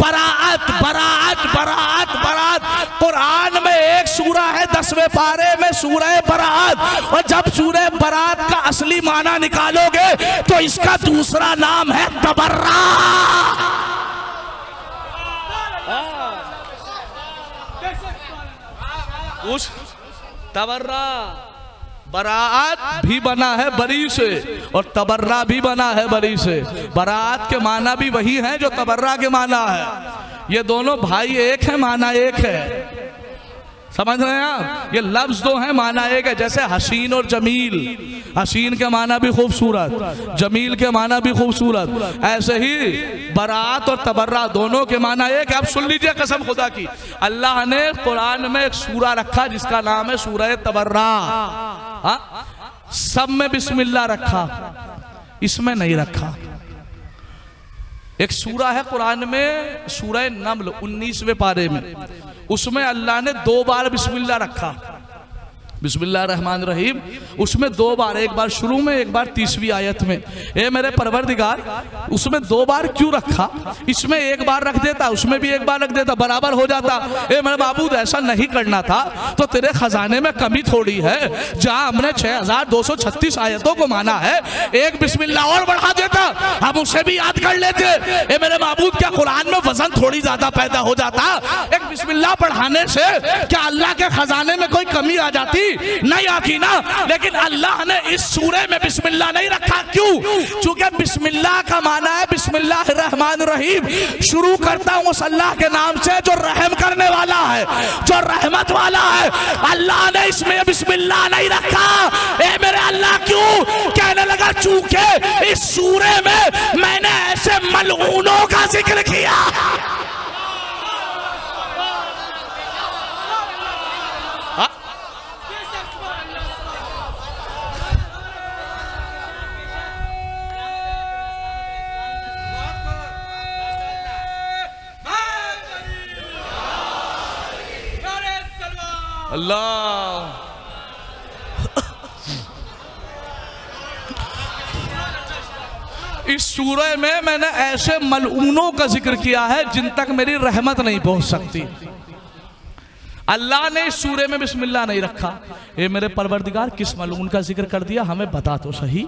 बराअत। बराअत बराअत बराअत। कुरान में एक सूरा है 10वें पारे में, सूरह बराअत। और जब सूरह बराअत का असली माना निकालोगे तो इसका दूसरा नाम है तबर्रा। उस तबर्रा, बराअत भी बना है बरी से और तबर्रा भी बना है बरी से। बराअत के माना भी वही है जो तबर्रा के माना है। ये दोनों भाई एक है, माना एक है। समझ रहे हैं आप? ये लफ्ज दो है, माना एक है। जैसे हसीन और जमील, हसीन के माना भी खूबसूरत, जमील के माना भी खूबसूरत, ऐसे ही बरात और तबर्रा दोनों के माना एक है। अब सुन लीजिए कसम खुदा की, अल्लाह ने कुरान में एक सूरा रखा जिसका नाम है सूरह तबर्रा। सब में बिस्मिल्लाह रखा, इसमें नहीं रखा। एक सूरा है कुरान में सूरह नम्ल 19वें पारे में, उसमें अल्लाह ने 2 बार बिस्मिल्लाह रखा, बिस्मिल्लाह रहमान रहीम। उसमें 2 बार, एक बार शुरू में, एक बार 30वीं आयत में। ए मेरे परवरदिगार, उसमें 2 बार क्यों रखा? इसमें 1 बार रख देता, उसमें भी 1 बार रख देता, बराबर हो जाता। ए मेरे माबूद, ऐसा नहीं करना था तो तेरे खजाने में कमी थोड़ी है। जहां हमने 6236 आयतों को माना है, एक बिस्मिल्लाह और बढ़ा देता, हम उसे भी याद कर लेते। ए मेरे माबूद, क्या कुरान में वजन थोड़ी ज्यादा पैदा हो जाता? एक बिस्मिल्लाह बढ़ाने से क्या अल्लाह के खजाने में कोई कमी आ जाती? नहीं आती ना। लेकिन अल्लाह ने इस सूरे में बिस्मिल्लाह नहीं रखा। क्यों? चूंकि बिस्मिल्लाह का माना है बिस्मिल्लाह रहमान रहीम। शुरू करता हूं उस अल्लाह के नाम से जो रहम करने वाला है, जो रहमत वाला है। अल्लाह ने इसमें बिस्मिल्लाह नहीं रखा। ए मेरे अल्लाह, क्यों? कहने लगा चूंकि इस सूरे में मैंने ऐसे मलऊनों का जिक्र किया। अल्लाह, इस सूरह में मैंने ऐसे मलऊनों का जिक्र किया है जिन तक मेरी रहमत नहीं पहुंच सकती। अल्लाह ने इस सूरे में बिस्मिल्लाह नहीं रखा। ये मेरे परवरदिगार, किस मलऊन का जिक्र कर दिया? हमें बता तो सही।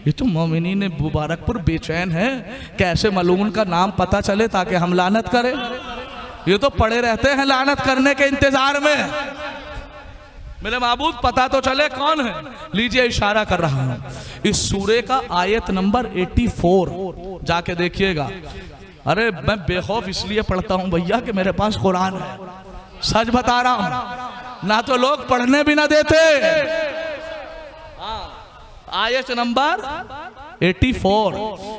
ये तो मोमिनीन मुबारकपुर बेचैन है, कैसे मलऊन का नाम पता चले ताकि हम लानत करें। ये तो पड़े रहते हैं लानत करने के इंतजार में। मेरे माबूद, पता तो चले कौन है। लीजिए, इशारा कर रहा हूं इस सूरे का आयत नंबर 84, जाके देखिएगा। अरे मैं बेखौफ इसलिए पढ़ता हूं भैया कि मेरे पास कुरान है, सच बता रहा हूं, ना तो लोग पढ़ने भी ना देते। आयत नंबर 84,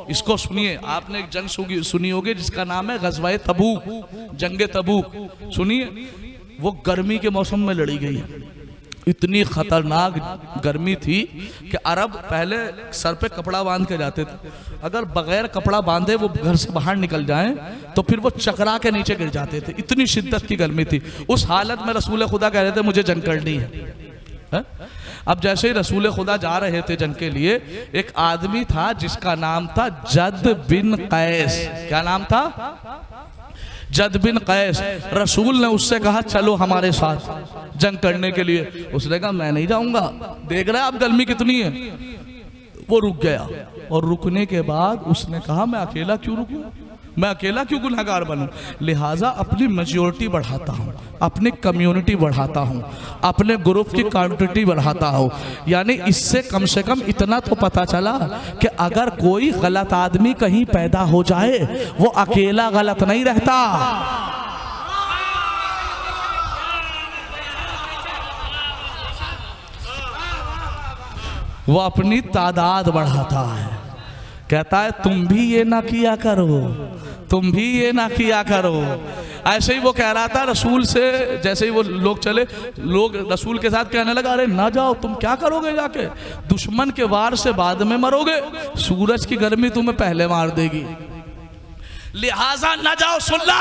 इसको सुनिए। आपने एक जंग सुनी होगी जिसका नाम है गज़वाए तबूक, जंगे तबूक। सुनिए, वो गर्मी के मौसम में लड़ी गई। इतनी खतरनाक गर्मी थी कि अरब पहले सर पे कपड़ा बांध के जाते थे। अगर बगैर कपड़ा बांधे वो घर से बाहर निकल जाएं तो फिर वो चकरा के नी गिर जाते थे। इतनी शिद्दत की गर्मी थी। उस हालत में रसूल खुदा कह रहे थे मुझे जंग करनी है। अब जैसे ही रसूल खुदा जा रहे थे जंग के लिए, एक आदमी था जिसका नाम था जद बिन कैस। क्या नाम था? जद बिन कैस। रसूल ने उससे कहा चलो हमारे साथ जंग करने के लिए। उसने कहा मैं नहीं जाऊंगा, देख रहे आप गर्मी कितनी है। वो रुक गया और रुकने के बाद उसने कहा मैं अकेला क्यों रुकूं, मैं अकेला क्यों गुनहगार बनूं? लिहाजा अपनी मेजोरिटी बढ़ाता हूँ, अपनी कम्युनिटी बढ़ाता हूँ, अपने ग्रुप की क्वांटिटी बढ़ाता हूँ। यानी इससे कम से कम इतना तो पता चला कि अगर कोई गलत आदमी कहीं पैदा हो जाए वो अकेला गलत नहीं रहता, वो अपनी तादाद बढ़ाता है। कहता है तुम भी ये ना किया करो, तुम भी ये ना किया करो। ऐसे ही वो कह रहा था रसूल से, जैसे ही वो लोग चले, लोग रसूल के साथ कहने लगा अरे ना जाओ, तुम क्या करोगे जाके, दुश्मन के वार से बाद में मरोगे, सूरज की गर्मी तुम्हें पहले मार देगी, लिहाजा न जाओ। सुनना,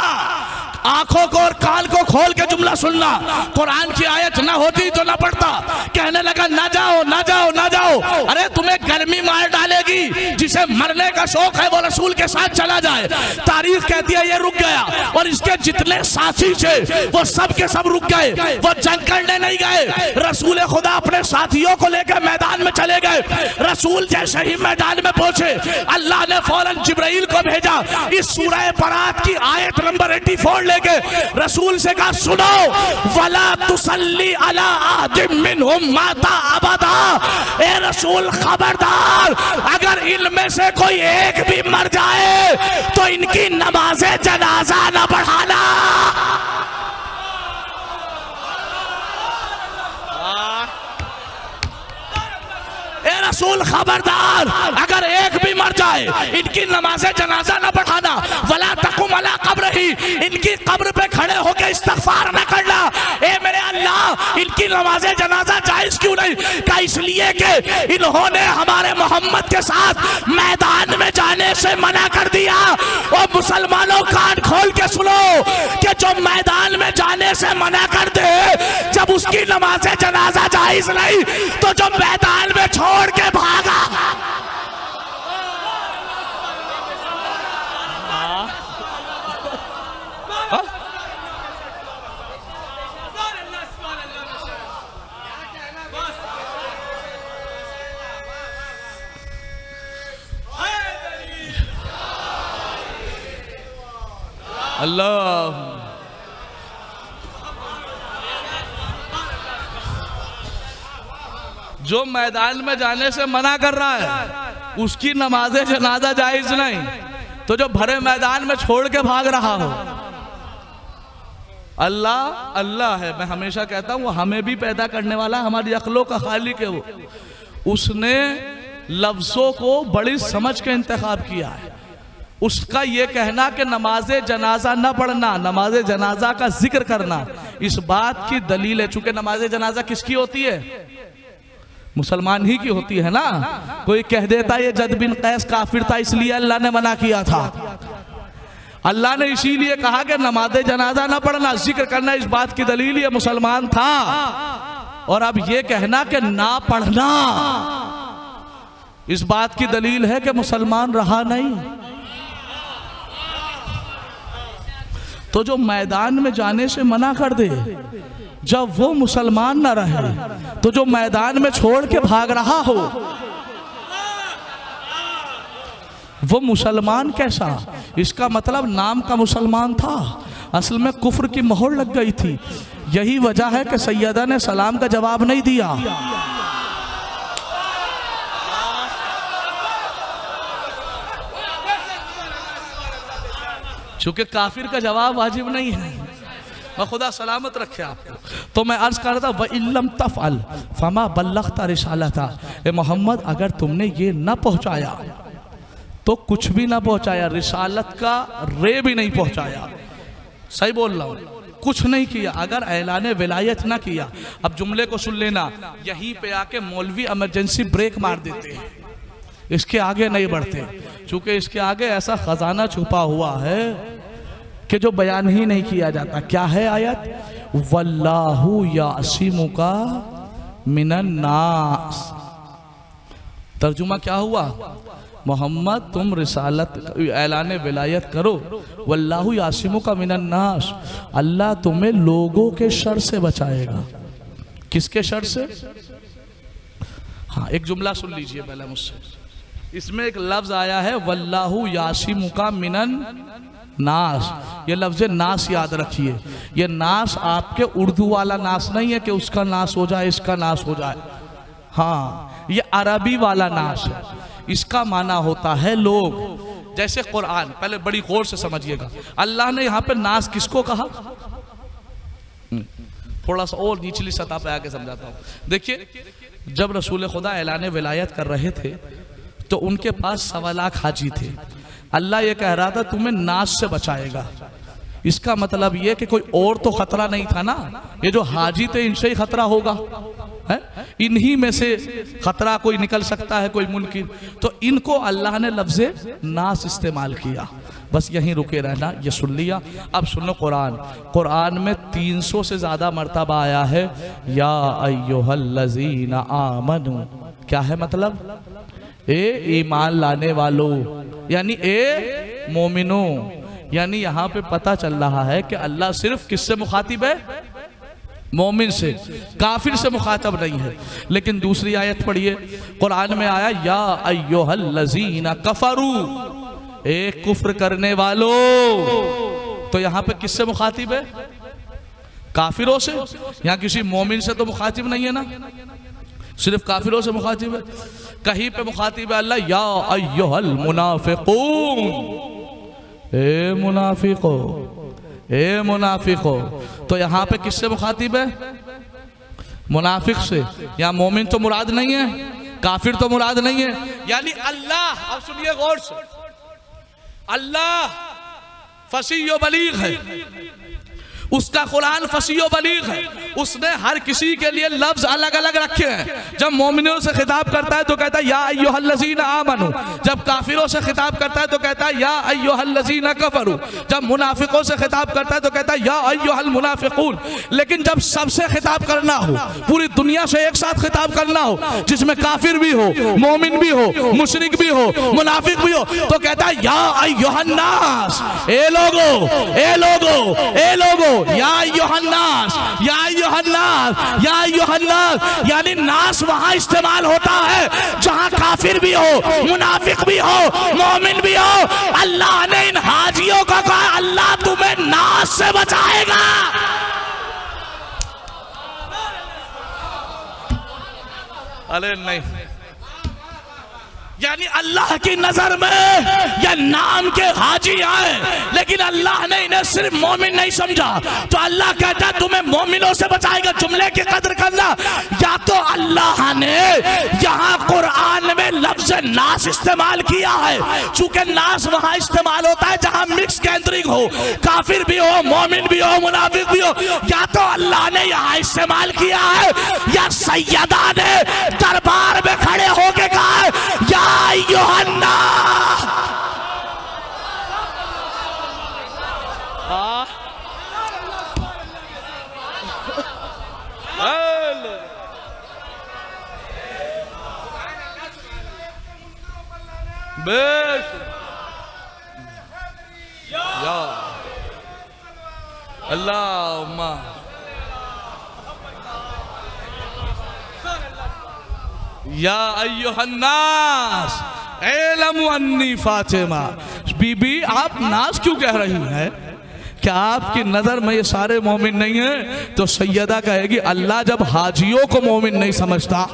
आंखों को और कान को खोल के जुमला सुनना। कुरान की आयत ना होती तो ना पढ़ता। कहने लगा ना जाओ ना जाओ ना जाओ, अरे तुम्हें गर्मी मार डालेगी। जिसे मरने का शौक है वो रसूल के साथ चला जाए। तारीख कहती है ये रुक गया और इसके जितने साथी थे वो सब के सब रुक गए, वो जंग करने नहीं गए। रसूल खुदा अपने साथियों को लेकर मैदान में चले गए। रसूल जैसे ही मैदान में पहुंचे अल्लाह ने फौरन जिब्राइल को भेजा। इस सूरह बरात की आयत नंबर 84 लेके रसूल से कहा सुनो, वला तुसल्ली अला अहदिम मिनहुम माता अबदा। ए रसूल खबरदार, अगर इनमें से कोई एक भी मर जाए तो इनकी नमाज़े जनाजा न पढ़ाना। ए रसूल खबरदार, अगर एक भी मर जाए इनकी नमाज़े जनाजा न पढ़ाना। वला तकुम अला कब्र ही, इनकी कब्र पे खड़े होकर इस्तगफार न करना। ए मेरे अल्लाह, इनकी नमाज़े जनाजा जायज क्यों नहीं? का इसलिए कि इन्होंने हमारे मोहम्मद के साथ मैदान में जाने से मना कर दिया। और मुसलमानों कान खोल के सुनो कि जो मैदान में जाने से मना कर दे, जब उसकी नमाज़े जनाजा जायज नहीं, तो जो मैदान में छोड़ के भागा, अल्लाह। जो मैदान में जाने से मना कर रहा है उसकी नमाज़े जनाजा जायज नहीं, तो जो भरे मैदान में छोड़ के भाग रहा हो, अल्लाह अल्लाह है। मैं हमेशा कहता हूँ वो हमें भी पैदा करने वाला, हमारी अक्लों का खालिक है वो। उसने लफ्ज़ों को बड़ी समझ के इंतखाब किया है। उसका ये कहना कि नमाज़े जनाजा न पढ़ना, नमाज़े जनाजा का जिक्र करना, इस बात की दलील है। चूंकि नमाज़े जनाजा किसकी होती है? मुसलमान ही की होती है ना। कोई कह देता ये जद बिन कैस काफिर था इसलिए अल्लाह ने मना किया था। अल्लाह ने इसीलिए कहा कि नमाज़े जनाजा ना पढ़ना, जिक्र करना, इस बात की दलील ये मुसलमान था। और अब ये कहना कि ना पढ़ना, इस बात की दलील है कि मुसलमान रहा नहीं। तो जो मैदान में जाने से मना कर दे, जब वो मुसलमान न रहे, तो जो मैदान में छोड़ के भाग रहा हो वो मुसलमान कैसा? इसका मतलब नाम का मुसलमान था, असल में कुफ्र की मोहर लग गई थी। यही वजह है कि सैयदा ने सलाम का जवाब नहीं दिया। चूंकि काफिर का जवाब वाजिब नहीं है, मैं खुदा सलामत रखे आपको। तो मैं अर्ज कर रहा था व इल्लम तफअल फमा बल्लगता रिसालता। ए मोहम्मद, अगर तुमने ये ना पहुंचाया तो कुछ भी ना पहुंचाया, रिसालत का रे भी नहीं पहुंचाया। सही बोल रहा हूँ, कुछ नहीं किया। अगर ऐलान विलायत ना किया, अब जुमले को सुन लेना, यहीं पे आके मौलवी इमरजेंसी ब्रेक मार देते हैं, इसके आगे नहीं बढ़ते। चूंकि इसके आगे ऐसा खजाना छुपा हुआ है कि जो बयान ही नहीं किया जाता। क्या है आयत? वल्लाहु यासिमुका मिनन नास। तर्जुमा क्या हुआ? मोहम्मद तुम रिसालत ऐलान विलायत करो, वल्लाहु यासिमुका मिनन नास, अल्लाह तुम्हें लोगों के शर से बचाएगा। किसके शर से? हाँ, एक जुमला सुन लीजिए पहले मुझसे। इसमें एक लफ्ज आया है वल्लाहु यासिमुका मिनन नाश, ये लफ्ज़ नाश याद रखिए। ये नाश आपके उर्दू वाला नाश नहीं है कि उसका नाश हो जाए इसका नाश हो जाए, हाँ ये अरबी वाला नाश है। इसका माना होता है लोग। जैसे कुरान, पहले बड़ी गौर से समझिएगा, अल्लाह ने यहाँ पे नाश किसको कहा, थोड़ा सा और निचली सतह पे आके समझाता हूँ। देखिए जब रसूल खुदा ऐलान विलायत कर रहे थे तो उनके पास 1.25 लाख हाजी थे। अल्लाह ये कह रहा था तुम्हें नाश से बचाएगा। इसका मतलब ये कि कोई और तो खतरा नहीं था ना, ये जो हाजी थे इनसे ही खतरा होगा, है इन्हीं में से खतरा कोई निकल सकता है, कोई मुनकिन। तो इनको अल्लाह ने लफ्ज़े नाश इस्तेमाल किया। बस यहीं रुके रहना, ये सुन लिया। अब सुनो कुरान, कुरान में 300 से ज़्यादा मर्तबा आया है या अय्युहल्लज़ीना आमनू। क्या है मतलब, ए ईमान लाने वालों, यानी ए मोमिनो। यानी यहाँ पे पता चल रहा है कि अल्लाह सिर्फ किससे मुखातिब है, मोमिन से, काफिर से मुखातब नहीं है। लेकिन दूसरी आयत पढ़िए, कुरान में आया या अय्युहल्लज़ीना कफरू, एक कुफ्र करने वालों। तो यहाँ पे किससे मुखातिब है, काफिरों से। यहाँ किसी मोमिन से तो मुखातिब नहीं है ना, सिर्फ काफिरों से मुखातिब है। कहीं पे मुखातिब है अल्लाह या अय्युहल मुनाफिकून, ए मुनाफिको, ए मुनाफिको। तो यहाँ पे किससे मुखातिब है, मुनाफिक से। यहाँ मोमिन तो मुराद नहीं है, काफिर तो मुराद नहीं है। यानी अल्लाह, अब सुनिए गौर से, अल्लाह फसीह बलीग है, उसका कुरान फसीह बलीग है। उसने हर किसी के लिए लफ्ज अलग अलग रखे हैं। जब मोमिनों से खिताब करता है तो कहता है या अय्युहल्लज़ीना आमनू, जब काफिरों से खिताब करता है तो कहता है या अय्युहल्लज़ीना कफरू, जब मुनाफिकों से खिताब करता है तो कहता है या अय्युहल मुनाफिकून। लेकिन जब सबसे खिताब करना हो, पूरी दुनिया से एक साथ खिताब करना हो, जिसमें काफिर भी हो, मोमिन भी हो, मुशरिक भी हो, मुनाफिक भी हो, तो कहता है या अय्युहन्नास, ए लोगो, ए लोगो, ए लोगो, या अय्युहन्नास, या अय्युहन्नास, या अय्युहन्नास। यानी नास वहां इस्तेमाल होता है जहां काफिर भी हो, मुनाफिक भी हो, मोमिन भी हो। अल्लाह ने इन हाजियों को कहा अल्लाह तुम्हें नास से बचाएगा। अरे नहीं, यानी अल्लाह की नजर में या नाम के हाजी आए, लेकिन अल्लाह ने इन्हें सिर्फ मोमिन नहीं समझा। तो अल्लाह कहता है तुम्हें मोमिनों से बचाएगा। जुमले की कदर करना। या तो अल्लाह ने यहाँ कुरान में लफ्ज नास इस्तेमाल किया है, चूंकि नास वहां इस्तेमाल होता है जहां मिक्स गैदरिंग हो, काफिर भी हो, मोमिन भी हो, मुनाफिक भी हो। या तो अल्लाह ने यहाँ इस्तेमाल किया है, या सैयदा ने दरबार में खड़े होके कहा या यूहन्ना। अल्लाहुम्मा या अय्युहन्नास इल्मु अन्नी फातिमा। बीबी आप नास क्यों कह रही हैं? क्या आपकी नजर में ये सारे मोमिन नहीं है? तो सैयदा कहेगी अल्लाह जब हाजियों को मोमिन नहीं समझता।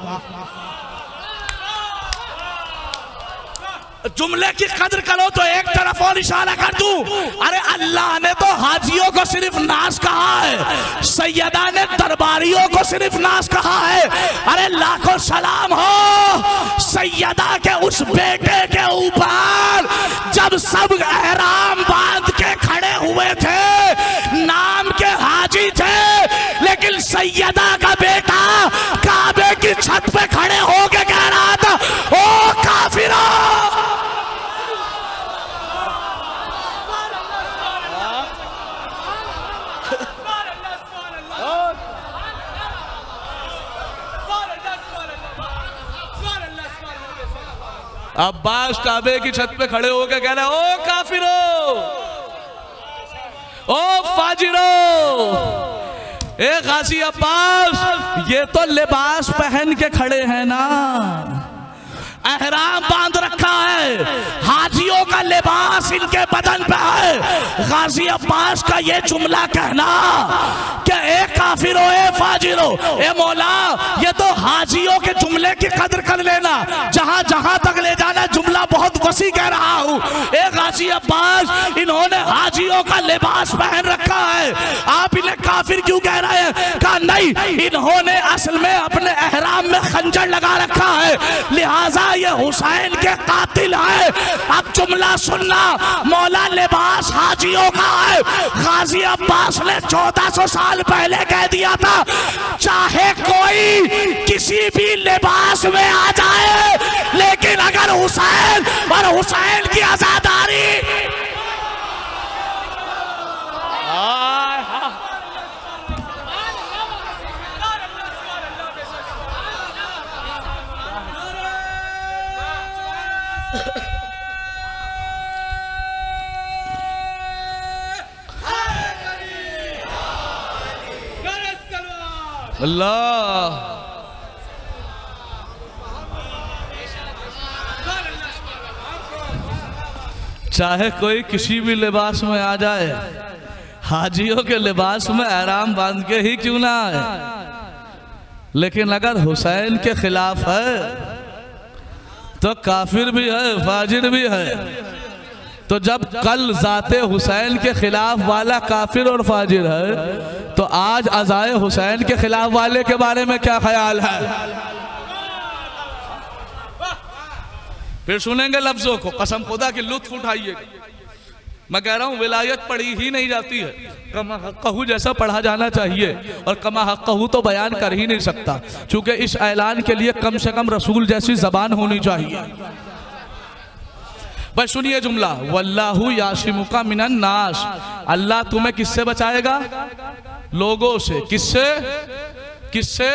जुमले की कदर करो तो एक तरफ और इशारा कर दूं। अरे अल्लाह ने तो हाजियों को सिर्फ नास कहा है, सैयदा ने दरबारियों को सिर्फ नास कहा है। अरे लाखों सलाम हो सैयदा के उस बेटे के ऊपर जब सब एहराम बांध के खड़े हुए थे, नाम के हाजी थे, लेकिन सैयदा का बेटा काबे की छत पे खड़े होके कह रहा था ओ काफिरों। अब्बास काबे की छत पे खड़े होकर कह रहे ओ काफिरो, ओ फाजिरो। ए गाजी अब्बास ये तो लिबास पहन के खड़े हैं ना, एहराम बांध रखा है, हाजियों का लिबास इनके बदन पे है। गाजी अब्बास का ये जुमला कहना कि ए काफिरो ए फाजिरो, ए मौला ये तो हाजियों के जुमले की कदर कर लेना, जहां जहां तक ले जाना जुमला बहुत वसी कह रहा हूं। ए गाजी अब्बास इन्होंने हाजियों का लिबास पहन रखा है, आप इन्हें काफिर क्यों कह रहे हैं? कहा नहीं, इन्होंने असल में अपने एहराम में खंजर लगा रखा है, लिहाजा ये हुसैन के कातिल है। अब जुमला सुनना, मौला लिबास हाजियों का है। गाजी अब्बास ने 1400 साल पहले कह दिया था, चाहे कोई किसी भी लिबास में आ जाए, लेकिन अगर हुसैन और हुसैन की आजादारी अल्लाह, चाहे कोई किसी भी लिबास में आ जाए, हाजियों के लिबास में आराम बांध के ही क्यों ना आए, लेकिन अगर हुसैन के खिलाफ है तो काफिर भी है, फाजिर भी है। तो जब कल जाते हुसैन के खिलाफ वाला काफिर और फाजिर है, तो आज अज़ाए हुसैन के खिलाफ वाले के बारे में क्या ख्याल है? फिर सुनेंगे लफ्जों को, कसम खुदा की लुत्फ उठाइएगा। मैं कह रहा हूं विलायत पढ़ी ही नहीं जाती है, कमा हक़्क़हू जैसा पढ़ा जाना चाहिए, और कमा हक़्क़हू तो बयान कर ही नहीं सकता, क्योंकि इस ऐलान के लिए कम से कम रसूल जैसी जबान होनी चाहिए। बस सुनिए जुमला, वल्लाहु यासिमुका मिनन नास, अल्लाह तुम्हें किससे बचाएगा? लोगों से। किससे? किससे?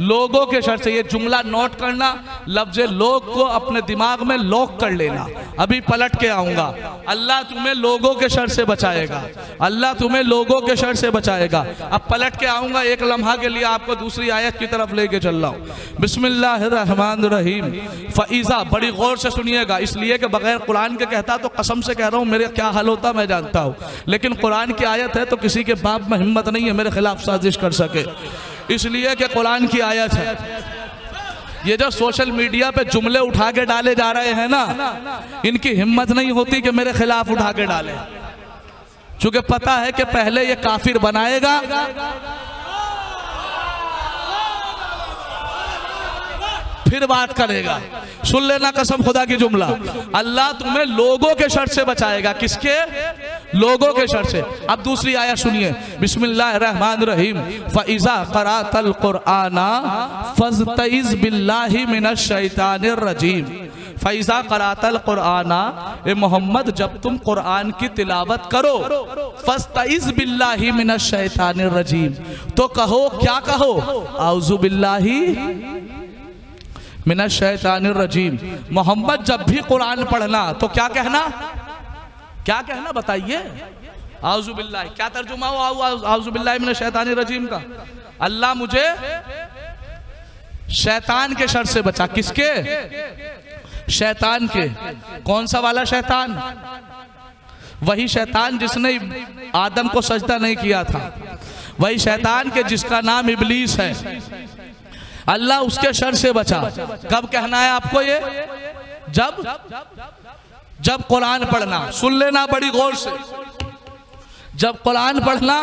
लोगों के शर से। ये जुमला नोट करना, लफ्ज लोग को अपने दिमाग में लॉक कर लेना। अभी पलट के आऊंगा। अल्लाह तुम्हें लोगों के शर से बचाएगा, अल्लाह तुम्हें लोगों के शर से बचाएगा। अब पलट के आऊंगा, एक लम्हा के लिए आपको दूसरी आयत की तरफ लेके चल रहा हूं। बिस्मिल्लाहिर्रहमानिर्रहीम। फ़ईज़ा, बड़ी गौर से सुनिएगा, इसलिए कि बगैर कुरान के कहता तो कसम से कह रहा हूं मेरे क्या हाल होता मैं जानता हूं, लेकिन कुरान की आयत है तो किसी के बाप में हिम्मत नहीं है मेरे खिलाफ साजिश कर सके, इसलिए कि कुरान की आयत है। ये जो सोशल मीडिया पे जुमले उठा के डाले जा रहे हैं ना, इनकी हिम्मत नहीं होती कि मेरे खिलाफ उठा के डाले, क्योंकि पता है कि पहले ये काफिर बनाएगा, फिर बात करेगा। सुन लेना कसम खुदा की जुमला, अल्लाह तुम्हें लोगों के शर से बचाएगा। किसके? लोगों के शर से। अब दूसरी आयत सुनिए, बिस्मिल्लाहिर्रहमानिर्रहीम। फ़ईज़ा क़राअतल क़ुरआना फ़स्तइज़ बिल्लाहि मिनश शैतानिर रजीम। फ़ईज़ा क़राअतल क़ुरआना, ए मोहम्मद जब तुम कुरान की तिलावत करो, फ़स्तइज़ बिल्लाहि मिनश शैतानिर रजीम, तो कहो, क्या कहो? आऊज़ु बिल्लाहि मिनश शैतानिर रजीम। मोहम्मद जब भी कुरान पढ़ना तो क्या कहना? क्या कहना बताइए? आऊज़ु बिल्लाहि। क्या तर्जुमा हुआ आऊज़ु बिल्लाहि मिनश शैतानिर रजीम का? अल्लाह मुझे शैतान के शर से बचा। किसके? शैतान के। कौन सा वाला शैतान? वही शैतान जिसने आदम को सजदा नहीं किया था, वही शैतान के जिसका नाम इब्लीस है। अल्लाह उसके शर से बचा। कब कहना है आपको ये? जब कुरान पढ़ना। सुन लेना बड़ी गौर से, जब कुरान पढ़ना,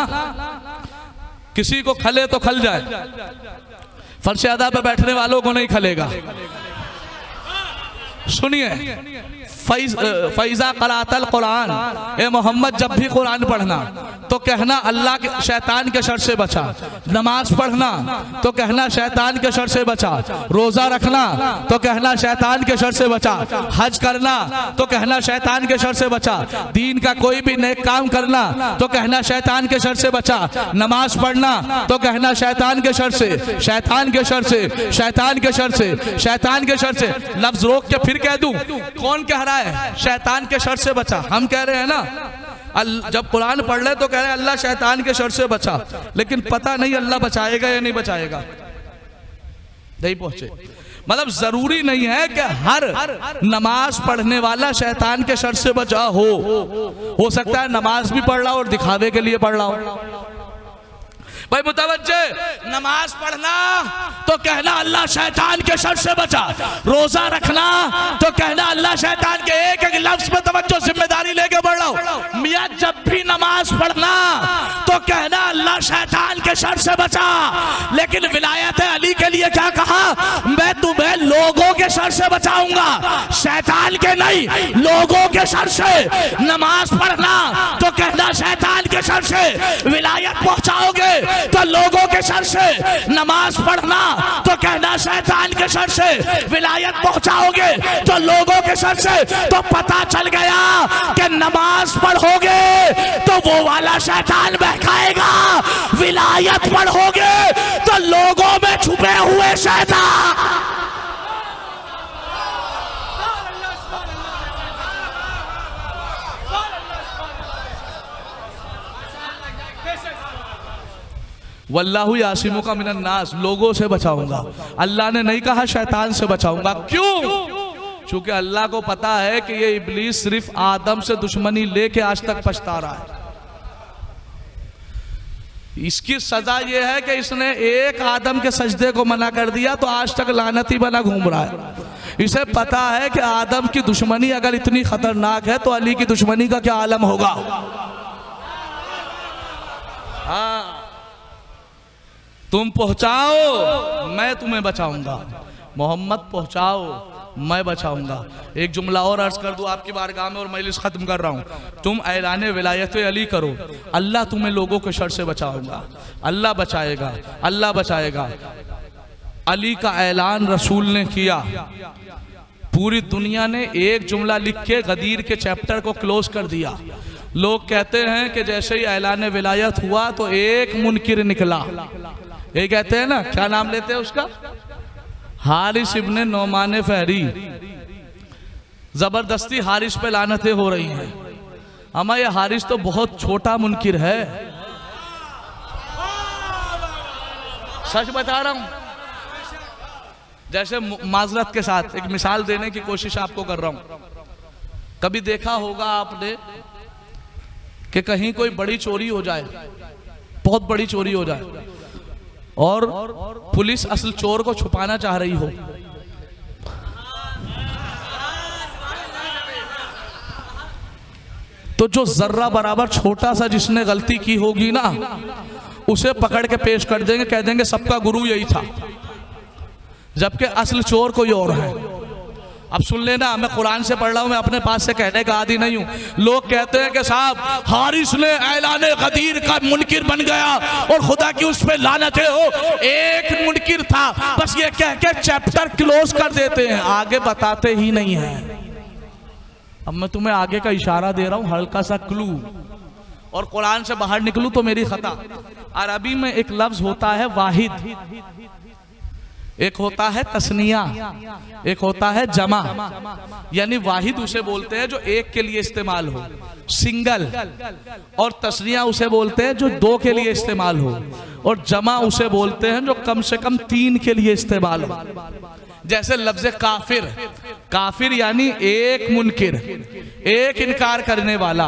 किसी को खले तो खल जाए, फर्श अदा पे बैठने वालों को नहीं खलेगा। सुनिए, फ़ईज़ा क़राअतल क़ुरआन, ए मोहम्मद जब भी कुरान पढ़ना तो कहना अल्लाह के शैतान के शर से बचा। नमाज पढ़ना तो कहना शैतान के शर से बचा। रोज़ा रखना तो कहना शैतान के शर से बचा। हज करना तो कहना शैतान के शर से बचा। दीन का कोई भी नेक काम करना तो कहना शैतान के शर से बचा। नमाज पढ़ना तो कहना शैतान के शर से, शैतान के शर से, शैतान के शर से, शैतान के शर से। लफ्ज रोक के फिर कह दूं, कौन कह रहा है शैतान के शर से बचा? हम कह रहे हैं ना। जब कुरान पढ़ ले तो कह रहे हैं अल्लाह शैतान के शर से बचा, लेकिन पता नहीं अल्लाह बचाएगा या नहीं बचाएगा। नहीं पहुंचे। मतलब जरूरी नहीं है कि हर नमाज पढ़ने वाला शैतान के शर से बचा हो सकता है नमाज भी पढ़ रहा हो और दिखावे के लिए पढ़ रहा हो। भाई मुतवज्जे, नमाज पढ़ना तो कहना अल्लाह शैतान के शर से बचा, रोजा रखना तो कहना अल्लाह शैतान के एक एक लफ्ज में तवज्जो जिम्मेदारी लेके बढ़ रहा हूं। मियां जब भी नमाज पढ़ना तो कहना अल्लाह शैतान के शर से बचा। लेकिन विलायत अली के लिए क्या कहा? मैं तुम्हें लोगों के शर से बचाऊंगा, शैतान के नहीं, लोगों के शर से। नमाज पढ़ना तो कहना शैतान के शर से, विलायत पहुंचाओगे तो लोगों के शर से। नमाज पढ़ना तो कहना शैतान के शर से, विलायत पहुंचाओगे तो लोगों के शर से। तो पता चल गया कि नमाज पढ़ोगे तो वो वाला शैतान बहकाएगा, विलायत पढ़ोगे तो लोगों में छुपे हुए शैतान। वल्लाहु यासिमु का मिनन नास, लोगों से बचाऊंगा। अल्लाह ने नहीं कहा शैतान से बचाऊंगा। क्यों? क्योंकि अल्लाह को पता है कि ये इब्लीस सिर्फ आदम से दुश्मनी लेके आज तक पछता रहा है। इसकी सजा ये है कि इसने एक आदम के सजदे को मना कर दिया तो आज तक लानती बना घूम रहा है। इसे पता है कि आदम की दुश्मनी अगर इतनी खतरनाक है तो अली की दुश्मनी का क्या आलम होगा। हाँ, तुम पहुंचाओ मैं तुम्हें बचाऊंगा, मोहम्मद पहुंचाओ मैं बचाऊंगा। एक जुमला और अर्ज कर दूं आपकी बारगाह में और मजलिस खत्म कर रहा हूं। तुम ऐलाने विलायत अली करो, अल्लाह तुम्हें लोगों के शर से बचाऊंगा, अल्लाह बचाएगा, अल्लाह बचाएगा। अली का ऐलान रसूल ने किया, पूरी दुनिया ने एक जुमला लिख के गदीर के चैप्टर को क्लोज कर दिया। लोग कहते हैं कि जैसे ही ऐलान विलायत हुआ तो एक मुनकिर निकला। ये कहते हैं ना, क्या नाम लेते हैं उसका? हारिस इब्ने नौमान फहरी। जबरदस्ती हारिस पे लानतें हो रही हैं। अमा ये हारिस तो बहुत छोटा मुनकिर है, सच बता रहा हूं। जैसे माजरत के साथ एक मिसाल देने की कोशिश आपको कर रहा हूं। कभी देखा होगा आपने कि कहीं कोई बड़ी चोरी हो जाए, बहुत बड़ी चोरी हो जाए और पुलिस असल चोर को छुपाना चाह रही हो, तो जो जर्रा बराबर छोटा सा जिसने गलती की होगी ना, उसे पकड़ के पेश कर देंगे, कह देंगे सबका गुरु यही था, जबकि असल चोर कोई और है। अब सुन लेना, मैं कुरान से पढ़ रहा हूं, मैं अपने पास से कहने का आदी नहीं हूं। लोग कहते हैं कि साहब हारिस ने ऐलाने गदीर का मुनकिर बन गया और खुदा की उस पे लानतें हो, एक मुनकिर था, बस ये कह के चैप्टर क्लोज कर देते हैं, आगे बताते ही नहीं है। अब मैं तुम्हें आगे का इशारा दे रहा हूं, हल्का सा क्लू, और कुरान से बाहर निकलूं तो मेरी खता। अरबी में एक लफ्ज होता है वाहिद, एक होता है तस्निया, एक होता है जमा। यानी वाहिद उसे बोलते हैं जो एक के लिए इस्तेमाल हो, सिंगल, और तस्निया उसे बोलते हैं जो दो के लिए इस्तेमाल हो, और जमा उसे बोलते हैं जो कम से कम तीन के लिए इस्तेमाल हो। जैसे लफ्ज काफिर, काफिर यानी एक मुनकिर, एक इनकार करने वाला,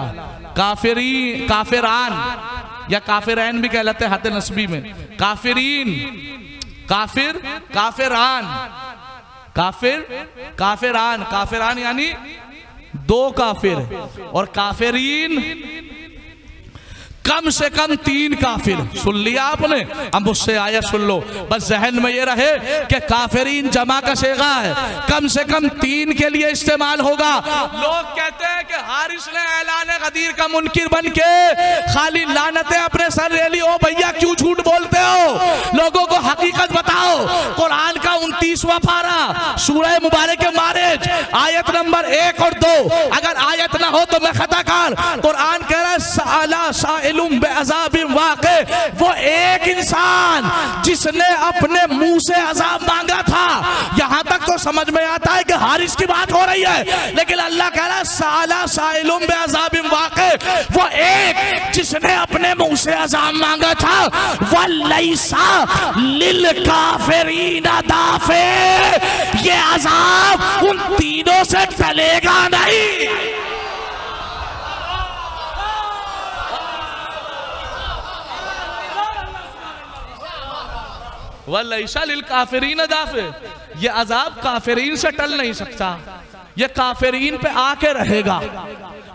काफिरी, काफिरान या काफिरैन भी कहलाते हैं हाथे नस्बी में, काफिरीन, काफिर, काफिरान, काफिर, काफिरान, काफिरान यानी दो काफिर, और काफिरीन कम से कम तीन काफिर। सुन लिया आपने? अब मुझसे आयत सुन लो, बस जहन में ये रहे कि काफिरीन जमा का सेगा है, कम से कम तीन के लिए इस्तेमाल होगा। लोग कहते हैं कि हारिस ने ऐलान गदीर का मुनकिर बन के खाली लानतें अपने सर ले ली। ओ भैया क्यों झूठ बोलते हो? लोगों को हकीकत बताओ। कुरान का 29वां पारा सूरह मुबारक मारिज आयत नंबर 1 और 2, अगर आयत ना हो तो मैं खताकार। कुरान कह रहा है साला वो एक इंसान जिसने अपने मुंह से अजाब मांगा था, यहां तक तो समझ में आता है कि हारिस की बात हो रही है, लेकिन अल्लाह कह रहा है साला साइलुम बेअज़ाबिम वाक़े, वो एक जिसने अपने मुंह से अज़ाब मांगा था, वलैसा लिल काफिरीन दाफे, ये अज़ाब उन तीनों से टलेगा नहीं। वलैसा लिल काफिरीन दाफे, ये अजाब काफिरीन से टल नहीं सकता, ये काफिरीन पे आके रहेगा।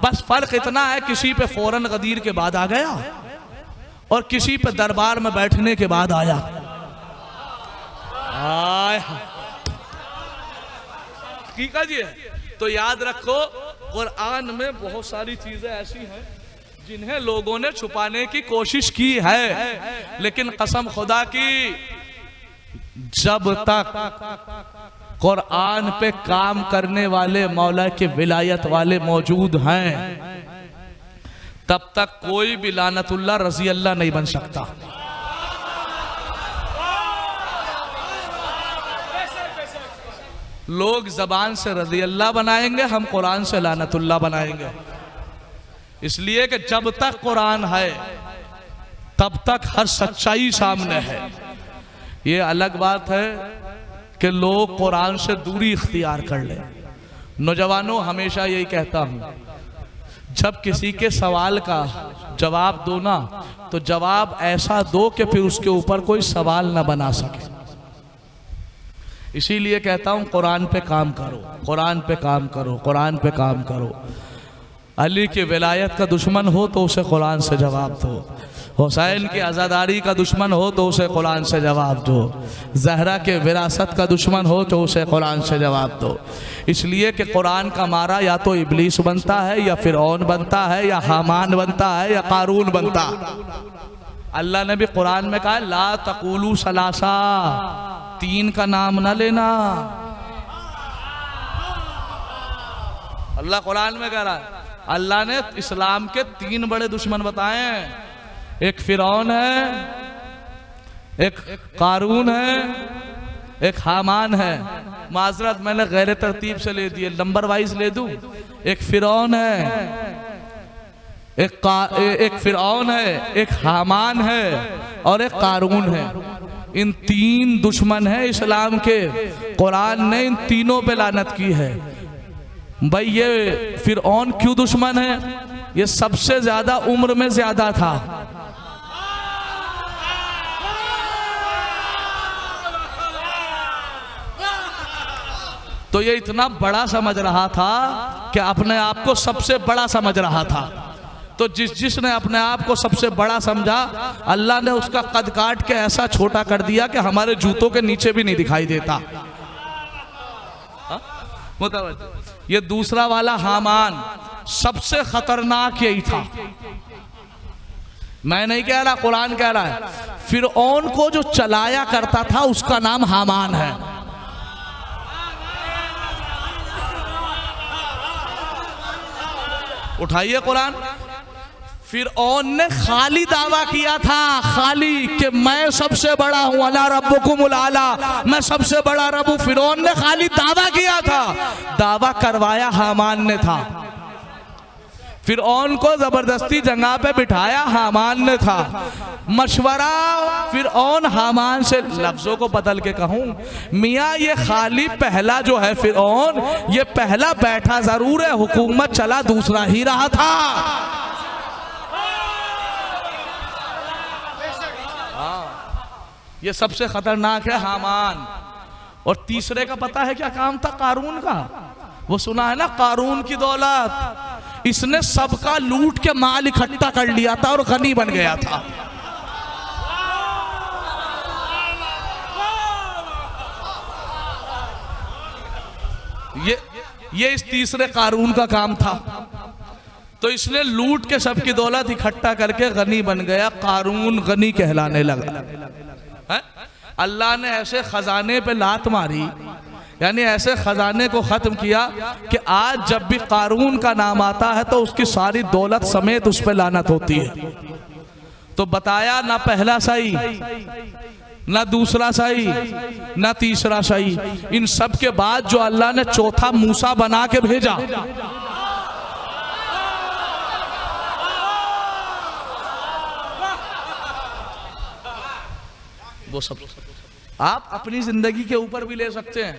बस फर्क इतना है, किसी पे फौरन गदीर के बाद आ गया और किसी पे दरबार में बैठने के बाद आया। ठीक है जी। तो याद रखो, कुरान में बहुत सारी चीजें ऐसी हैं जिन्हें लोगों ने छुपाने की कोशिश की है, लेकिन कसम खुदा की जब तक कुरान पे काम करने वाले मौला के विलायत वाले मौजूद हैं, तब तक कोई भी लानतुल्लाह रज़ी अल्लाह नहीं बन सकता। लोग जबान से रज़ी अल्लाह बनाएंगे, हम कुरान से लानतुल्लाह बनाएंगे। इसलिए कि जब तक कुरान है तब तक हर सच्चाई सामने है। ये अलग बात है कि लोग कुरान से दूरी इख्तियार कर लें। नौजवानों, हमेशा यही कहता हूँ, जब किसी के सवाल का जवाब दो ना, तो जवाब ऐसा दो कि फिर उसके ऊपर कोई सवाल ना बना सके। इसीलिए कहता हूँ कुरान पे काम करो, कुरान पे काम करो, कुरान पे काम करो। अली की विलायत का दुश्मन हो तो उसे कुरान से जवाब दो, हुसैन की आज़ादारी का दुश्मन हो तो उसे कुरान से जवाब दो, ज़हरा के विरासत का दुश्मन हो तो उसे कुरान से जवाब दो। इसलिए कि कुरान का मारा या तो इब्लीस बनता है, या फिरौन बनता है, या हामान बनता है, या कारून बनता। अल्लाह ने भी कुरान में कहा ला तक़ूलू सलासा, तीन का नाम ना लेना। अल्लाह कुरान में कह रहा है, अल्लाह ने इस्लाम के तीन बड़े दुश्मन बताए हैं, एक फिरौन है, एक कारून है, एक हामान है। माजरत मैंने गैर तरतीब से ले दिए, नंबर वाइज ले दूं। एक फिरौन है, एक फिरौन है, एक हामान है और एक कारून है। इन तीन दुश्मन है इस्लाम के। कुरान ने इन तीनों पे लानत की है। भाई ये फिरौन क्यों दुश्मन है? ये सबसे ज्यादा उम्र में ज्यादा था। तो ये इतना बड़ा समझ रहा था कि अपने आप को सबसे बड़ा समझ रहा था। तो जिसने अपने आप को सबसे बड़ा समझा, अल्लाह ने उसका कद काट के ऐसा छोटा कर दिया कि हमारे जूतों के नीचे भी नहीं दिखाई देता। ये दूसरा वाला हामान सबसे खतरनाक यही था। मैं नहीं कह रहा, कुरान कह रहा है। फिरौन को जो चलाया करता था उसका नाम हामान है। उठाइए कुरान। फिरौन ने खाली दावा किया था, खाली कि मैं सबसे बड़ा हूं, अना रब्बुकुमुल आला, मैं सबसे बड़ा रब हूं। फिरौन ने खाली दावा किया था, दावा करवाया हामान ने था। फिरौन को जबरदस्ती जगह पे बिठाया हामान ने था। मशवरा फिरौन हामान से, लफ्जों को बदल के कहूं, मियाँ ये खाली पहला जो है फिरौन, ये पहला बैठा जरूर है, हुकूमत चला दूसरा ही रहा था। ये सबसे खतरनाक है हामान। और तीसरे का पता है क्या काम था? कारून का। वो सुना है ना, कारून की दौलत, इसने सबका लूट के माल इकट्ठा कर लिया था और गनी बन गया था। ये इस तीसरे कारून का काम था। तो इसने लूट के सबकी दौलत इकट्ठा करके गनी बन गया, कारून गनी कहलाने लगा। है? अल्लाह ने ऐसे खजाने पे लात मारी, यानी ऐसे खजाने को खत्म किया कि आज जब भी कारून का नाम आता है तो उसकी सारी दौलत समेत उस पर लानत होती है। तो बताया ना पहला सही ना दूसरा सही, ना तीसरा सही। इन सब के बाद जो अल्लाह ने चौथा मूसा बना के भेजा, वो सब आप अपनी जिंदगी के ऊपर भी ले सकते हैं।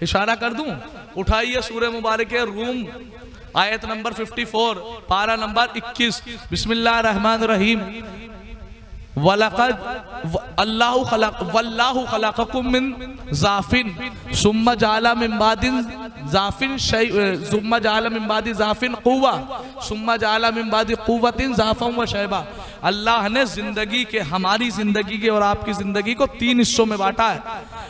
इशारा कर दूं, उठाइए सूरह मुबारक रूम आयत नंबर 54 पारा नंबर 21। बिस्मिल्लाह रहमान रहीम। वल्लाहु खलक़कुम मिन ज़ाफ़िन सुम्मा जअला मिन बादिन ज़ाफ़िन सुम्मा जअला मिन बादि ज़ाफ़िन क़ुव्वा सुम्मा जअला मिन बादि क़ुव्वतिन ज़ाफ़न व शैबा। अल्लाह ने जिंदगी के, हमारी जिंदगी के और आपकी जिंदगी को 3 हिस्सों में बांटा है।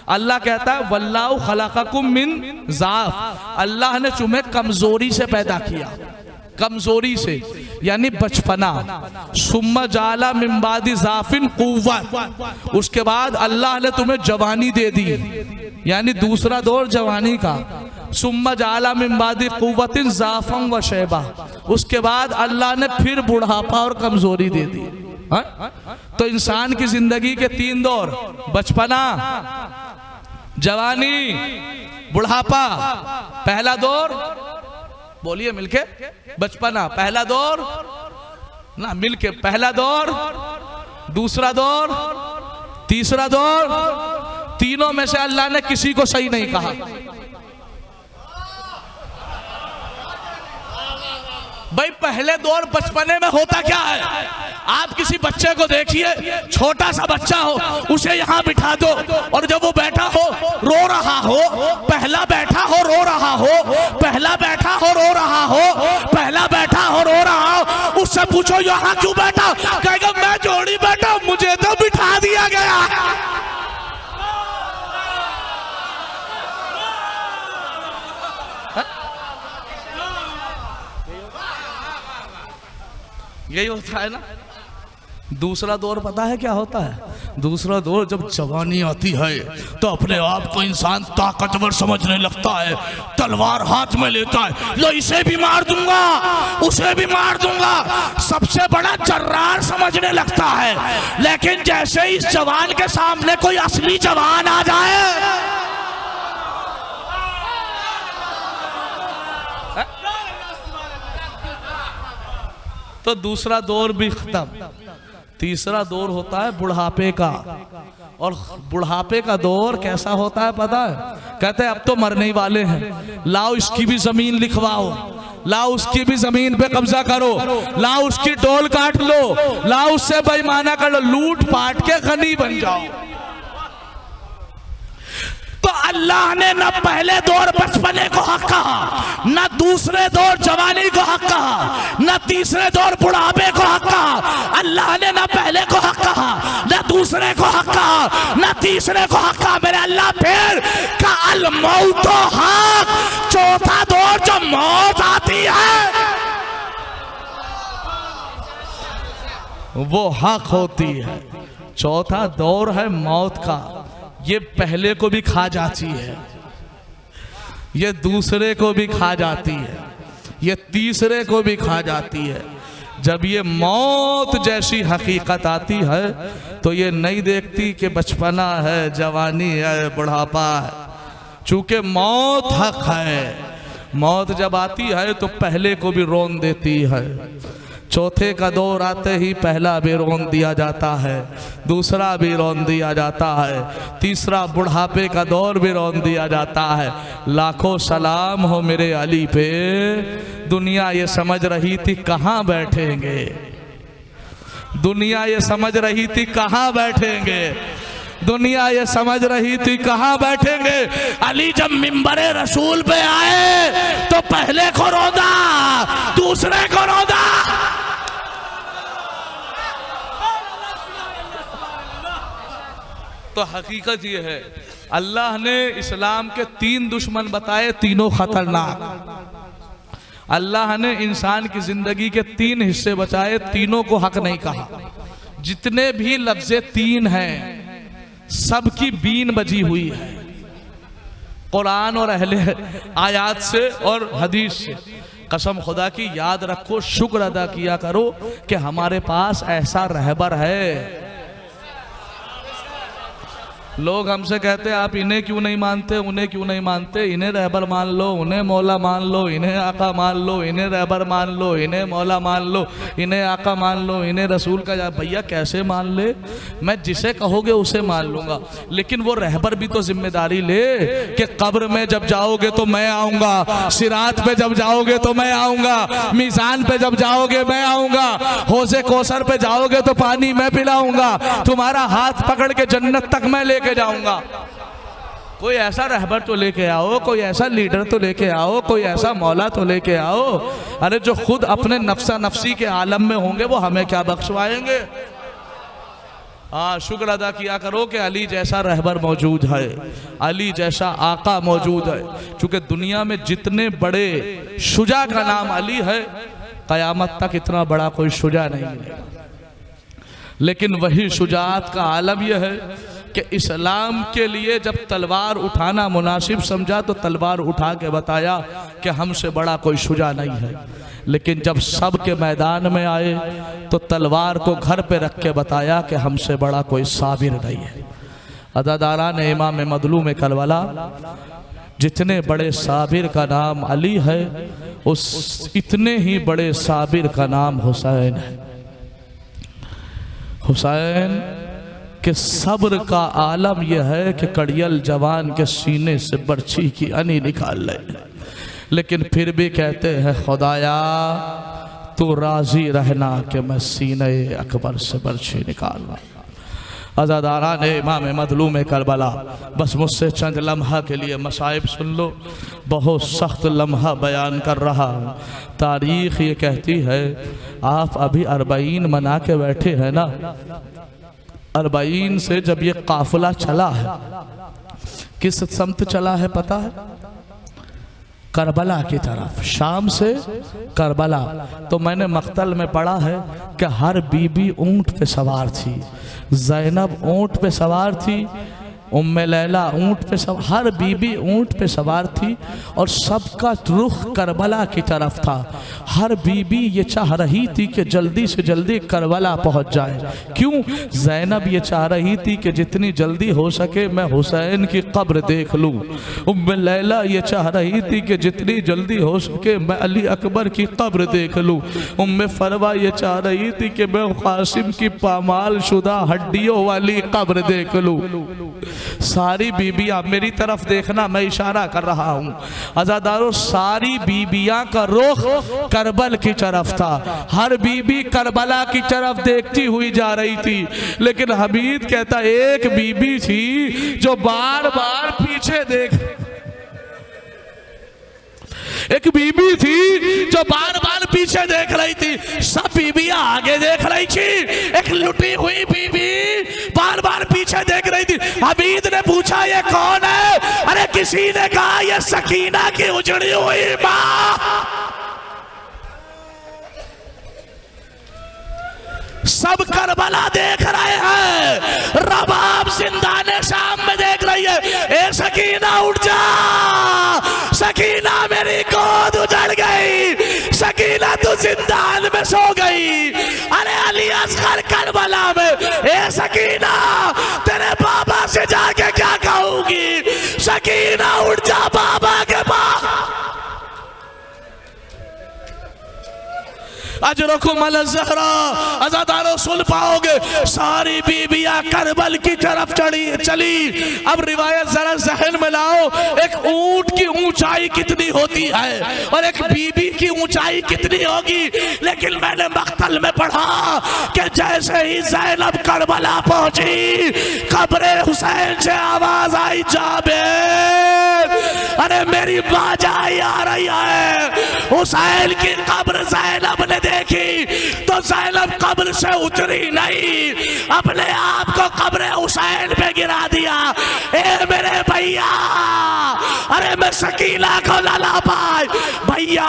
अल्लाह कहता है वल्लाहु खलक़कुम मिन ज़ाफ़, अल्लाह ने तुम्हें कमजोरी से पैदा किया, कमजोरी से यानी बचपना। सुम्मा जाला मिन बादि ज़ाफ़िन क़ुव्वत, उसके बाद अल्लाह ने तुम्हें जवानी दे दी, यानी दूसरा दौर जवानी का। सुम्मा जाला मिन बादि क़ुव्वतिन ज़ाफ़न व शैबा, उसके बाद अल्लाह ने फिर बुढ़ापा और कमजोरी दे दी। तो इंसान की जिंदगी के 3 दौर, बचपना, जवानी, बुढ़ापा। पहला दौर, बोलिए मिलके, बचपना। पहला दौर ना, मिलके, पहला दौर, दूसरा दौर, तीसरा दौर। तीनों में से अल्लाह ने किसी को सही नहीं कहा। भाई पहले दौर बचपने में होता क्या है? आप किसी बच्चे को देखिए, छोटा सा बच्चा हो, उसे यहाँ बिठा दो और जब वो बैठा हो रो रहा हो, पहला बैठा हो रो रहा हो, पहला बैठा हो रो रहा हो, पहला बैठा हो रो रहा हो, उससे पूछो यहाँ क्यों बैठा? कहेगा मैं जोड़ी बैठा, मुझे तो बिठा दिया गया। यही होता है ना। दूसरा दौर पता है क्या होता है? दूसरा दौर जब जवानी आती है तो अपने आप को इंसान ताकतवर समझने लगता है, तलवार हाथ में लेता है, लो इसे भी मार दूंगा, उसे भी मार दूंगा, सबसे बड़ा जर्रार समझने लगता है। लेकिन जैसे ही इस जवान के सामने कोई असली जवान आ जाए, तो दूसरा दौर भी खत्म। तीसरा दौर होता है बुढ़ापे का। और बुढ़ापे का दौर कैसा होता है पता है? कहते हैं अब तो मरने ही वाले हैं, लाओ इसकी भी जमीन लिखवाओ, लाओ उसकी भी जमीन पे कब्जा करो, लाओ उसकी डोल काट लो, लाओ उससे बेईमाना कर लो, लूट पाट के गनी बन जाओ। तो अल्लाह ने न पहले दौर बचपने को हक कहा, न दूसरे दौर जवानी को हक कहा, न तीसरे दौर बुढ़ापे को हक कहा। अल्लाह ने न पहले को हक कहा, न दूसरे को हक कहा, न तीसरे को हक कहा। मेरे अल्लाह फिर का अल मौत हक, चौथा दौर जो मौत आती है वो हक होती है। चौथा दौर है मौत का। ये पहले को भी खा जाती है, ये दूसरे को भी खा जाती है, ये तीसरे को भी खा जाती है। जब ये मौत जैसी हकीकत आती है तो ये नहीं देखती कि बचपना है, जवानी है, बुढ़ापा है। चूंकि मौत हक है, मौत जब आती है तो पहले को भी रोन देती है। चौथे का दौर आते ही पहला भी रोन दिया जाता है, दूसरा भी रोन दिया जाता है, तीसरा बुढ़ापे का दौर भी रोन दिया जाता है। लाखों सलाम हो मेरे अली पे। दुनिया ये समझ रही थी कहाँ बैठेंगे, दुनिया ये समझ रही थी कहाँ बैठेंगे, दुनिया ये समझ रही थी कहाँ बैठेंगे। अली जब मिंबरे रसूल पे आए तो पहले को रोदा, दूसरे को रोदा। तो हकीकत ये है, अल्लाह ने इस्लाम के 3 दुश्मन बताए, तीनों खतरनाक। अल्लाह ने इंसान की जिंदगी के 3 हिस्से बचाए, तीनों को हक नहीं कहा। जितने भी लफ्ज़े 3 हैं सबकी बीन बजी हुई है कुरान और अहले आयात से और हदीस से। कसम खुदा की याद रखो, शुक्र अदा किया करो कि हमारे पास ऐसा रहबर है। लोग हमसे कहते हैं आप इन्हें क्यों नहीं मानते, उन्हें क्यों नहीं मानते, इन्हें रहबर मान लो, उन्हें मौला मान लो, इन्हें आका मान लो, इन्हें रहबर मान लो, इन्हें मौला मान लो, इन्हें आका मान लो, इन्हें रसूल का। भैया कैसे मान ले, मैं जिसे कहोगे उसे मान लूंगा, लेकिन वो रहबर भी तो जिम्मेदारी ले कि कब्र में जब जाओगे तो मैं आऊंगा, सिरात पे जब जाओगे तो मैं आऊंगा, मीज़ान पे जब जाओगे मैं आऊंगा, हौज़े कौसर पे जाओगे तो पानी मैं पिलाऊंगा, तुम्हारा हाथ पकड़ के जन्नत तक मैं लेके जाऊंगा। कोई ऐसा रहबर तो लेके आओ, कोई ऐसा लीडर तो लेके आओ, कोई ऐसा मौला तो लेके आओ। अरे जो खुद अपने नफ्सा नफ्सी के आलम में होंगे वो हमें क्या बख्शवाएंगे। हाँ, शुक्र अदा किया करो कि अली जैसा रहबर मौजूद है, अली जैसा आका मौजूद है। चूंकि दुनिया में जितने बड़े शुजा का नाम अली है, कयामत तक इतना बड़ा कोई शुजा नहीं मिलेगा। लेकिन वही शुजाअत का आलम यह है कि इस्लाम के लिए जब तलवार उठाना मुनासिब समझा तो तलवार उठा के बताया कि हमसे बड़ा कोई शुजा नहीं है, लेकिन जब सब के मैदान में आए तो तलवार को घर पे रख के बताया कि हमसे बड़ा कोई साबिर नहीं है। अदादारान इमाम मदलूम करबला, जितने बड़े साबिर का नाम अली है, उस इतने ही बड़े साबिर का नाम हुसैन है। हुसैन के सब्र का आलम यह है कि कड़ियल जवान के सीने से बर्छी की अनी निकाल ले, लेकिन फिर भी कहते हैं खुदाया तो राजी रहना कि मैं सीने अकबर से बर्छी निकालना। अज़ादारान इमाम मदलूम करबला, बस मुझसे चंद लम्हा के लिए मसाइब सुन लो, बहुत सख्त लम्हा बयान कर रहा हूँ। तारीख़ ये कहती है, आप अभी 40 मना के बैठे हैं ना, 40 से जब ये काफिला चला है, किस समत चला है पता है? करबला की तरफ, शाम से करबला। तो मैंने मक्तल में पढ़ा है कि हर बीबी ऊंट पे सवार थी, ज़ैनब ऊंट पे सवार थी, उम्मे लैला ऊंट पे सवार, हर बीबी ऊंट पे सवार थी और सबका रुख करबला की तरफ था। हर बीबी ये चाह रही थी कि जल्दी से जल्दी करबला पहुंच जाए। क्यों? ज़ैनब ये चाह रही थी कि जितनी जल्दी हो सके मैं हुसैन की कब्र देख लूँ। उम्मे लैला ये चाह रही थी कि जितनी जल्दी हो सके मैं अली अकबर की कब्र देख लूँ। उम्मे फरवा ये चाह रही थी कि मैं कासिम की पामाल शुदा हड्डियों वाली कब्र देख लूँ। सारी बीबियां, मेरी तरफ देखना, मैं इशारा कर रहा हूं, अज़ादारों, सारी बीबियां का रुख करबल की तरफ था। हर बीबी करबला की तरफ देखती हुई जा रही थी। लेकिन हमीद कहता एक बीबी थी जो बार बार पीछे एक बीबी थी जो बार बार पीछे देख रही थी। सब बीबियां आगे देख रही थी, एक लुटी हुई बीबी बार बार पीछे देख रही थी। हमीद ने पूछा ये कौन है? अरे किसी ने कहा ये सकीना की उजड़ी हुई माँ। सब करबला देख रहे हैं, रबाब जिंदाने शाम में देख रही है। ए सकीना उठ जा, सकीना मेरी गोद उजड़ गई, सकीना तू जिंदान में सो गई। अरे अली असगर करबला में, ए सकीना तेरे बाबा से जाके क्या कहूंगी? सकीना उठ जा बाबा के पास। अजरकुम अल ज़हरा, अज़ादारों सुन पाओगे, सारी बीबियां करबल की तरफ चली। अब रिवायत जरा ज़हन में लाओ, एक ऊंट की ऊंचाई कितनी होती है और एक बीबी की ऊंचाई कितनी होगी। लेकिन मैंने मक्तल में पढ़ा कि जैसे ही ज़ैनब करबला पहुंची, कब्रे हुसैन से आवाज आई, जाबेर अरे मेरी बाजाई आ रही है। हुसैन की कब्र ज़ैनब ने देखी तो ज़ैनब कब्र से उतरी नहीं, अपने आप को कब्र हुसैन पे गिरा दिया। ए मेरे भैया, अरे मैं सकीना को ला पाई भैया,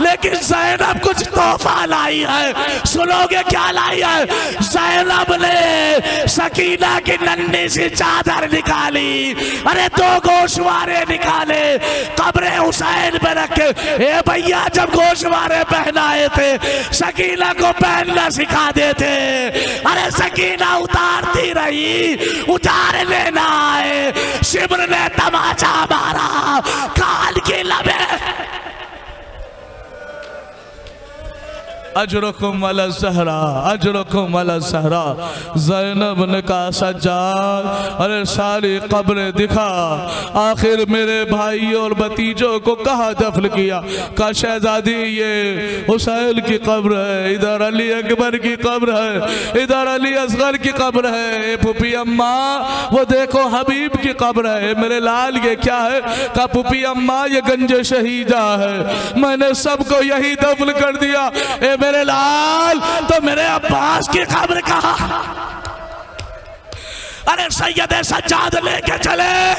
लेकिन ज़ैनब कुछ तोहफा लाई है। सुनोगे क्या लाई है? ज़ैनब ने सकीना की नन्ही सी चादर निकाली, अरे 2 गोशवारे निकाले, कब्र हुसैन पे रखे। ए भैया, जब गोशवारे पहनाए थे, सकीना को पहनना सिखा देते। अरे सकीना उतार कांपती रही, उतार लेना आए, शिब्र ने तमाचा मारा, कान की लबे अजरकुम अला सहरा, अजरकुम अला सहरा। ज़ैनब ने कहा सज्जाद अरे सारी कब्रें दिखा, आखिर मेरे भाई और भतीजों को कहाँ दफन किया? कहा शहजादी ये हुसैन की कब्र है, इधर अली अकबर की कब्र है, इधर अली असगर की कब्र है। पुपी अम्मा वो देखो हबीब की कब्र है। मेरे लाल ये क्या है? कहा पुपी अम्मा ये गंजे शहीदा है, मैंने सबको यही दफन कर दिया। मेरे लाल तो मेरे अब्बास की खबर कहा। अरे सैयद सज्जाद लेके चले,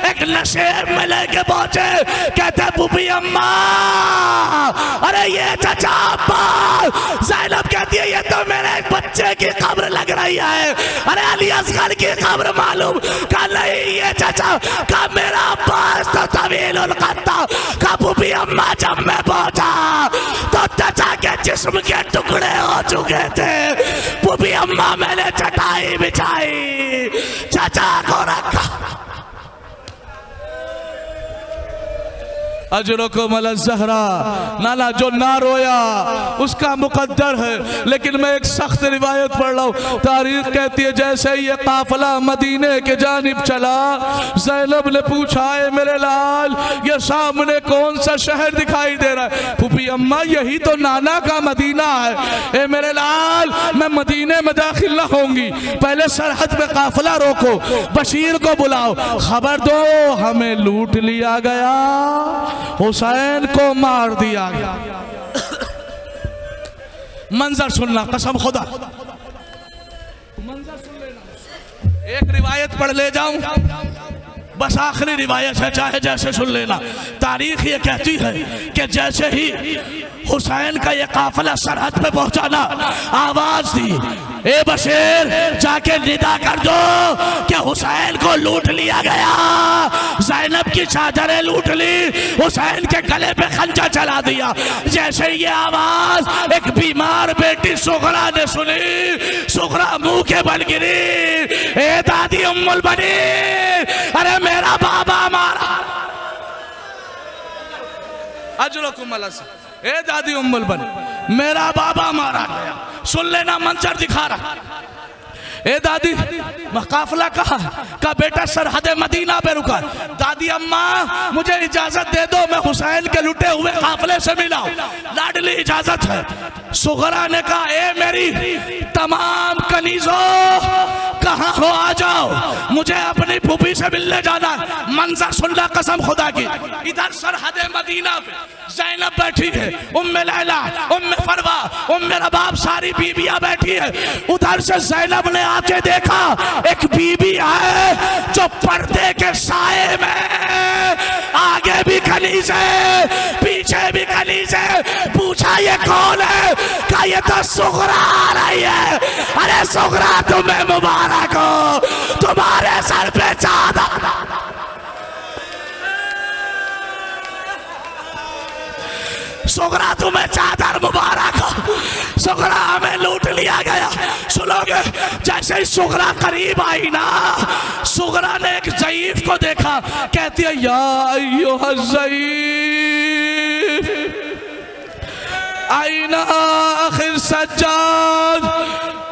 एक नशेब में लेके पहुंचे, कहते पुपी अम्मा अरे ये चाचा अब्बास। ज़ैनब कहती है ये तो मेरे एक बच्चे की खबर लग रही है। अरे अली असगर की खबर मालूम? कहा नहीं ये चाचा, कहा मेरा अब्बास तो तवीलुल क़त्ता। कहा पुपी अम्मा जब मैं पहुंचा तो चाचा के जिस्म के टुकड़े हो चुके थे। पुपी अम्मा मैंने चटाई बिछाई, चाचा को रखा। अजरकुम अला ज़हरा, नाना जो ना रोया उसका मुकद्दर है। लेकिन मैं एक सख्त रिवायत पढ़ रहा हूँ, तारीख कहती है जैसे ही ये काफिला मदीने के जानिब चला, ज़ैनब ने पूछा है मेरे लाल ये सामने कौन सा शहर दिखाई दे रहा है? फूफी अम्मा यही तो नाना का मदीना है। ए मेरे लाल मैं मदीने में दाखिल न होंगी, पहले सरहद पे काफिला रोको, बशीर को बुलाओ, खबर दो हमें लूट लिया गया, हुसैन को मार दिया गया। मंजर सुनना, कसम खुदा मंजर सुन लेना। एक रिवायत पढ़ ले जाऊं, बस आखिरी रिवायत है, चाहे जैसे सुन लेना। तारीख ये कहती है कि जैसे ही हुसैन का ये काफिला सरहद पे पहुंचा ना, आवाज दी ए बशीर जाके निदा कर दो कि हुसैन को लूट लिया गया। ज़ैनब की चादरें लूट ली, हुसैन के गले पे खंजर चला दिया। जैसे ये आवाज एक बीमार बेटी सुगरा ने सुनी, सुगरा मुंह के बल गिरी, ए दादी उम्मुल बनी, अरे मेरा बाबा मारा। अजरकुम अला ज़हरा, ए दादी उम्मुल बनी मेरा बाबा मारा गया। सुन लेना मंजर दिखा रहा। ए दादी काफिला कहा? का बेटा सरहद मदीना पे रुका। दादी अम्मा मुझे इजाजत दे दो, मैं हुसैन के लुटे हुए काफिले से मिला हूं, लाडली इजाजत है। सुगरा ने कहा ए मेरी तमाम कनीजों कहाँ हो, आ जाओ, मुझे अपनी फूफी से मिलने जाना। मंजर सुनना कसम खुदा की। इधर सरहद मदीना पे ज़ैनब बैठी है, उम्मे लैला, उम्मे फरवा, उम्मे रबाब, सारी बीबियां बैठी है। उधर से ज़ैनब ने आके देखा एक बीबी है जो पर्दे के साए में, आगे भी खलीज है पीछे भी खलीज है। पूछा ये कौन है? कहा ये तो सुगरा आ रही है। अरे सुगरा तुम्हें मुबारक हो, तुम्हारे सर पे चादर। सुगरा तुम्हें चादर मुबारक हो, सुगरा हमें लूट लिया गया। सुनोगे जैसे ही सुगरा करीब आई ना, सुगरा ने एक ज़ईफ को देखा, कहती है या अय्युहा ज़ईफ आइना आखिर सज्जाद।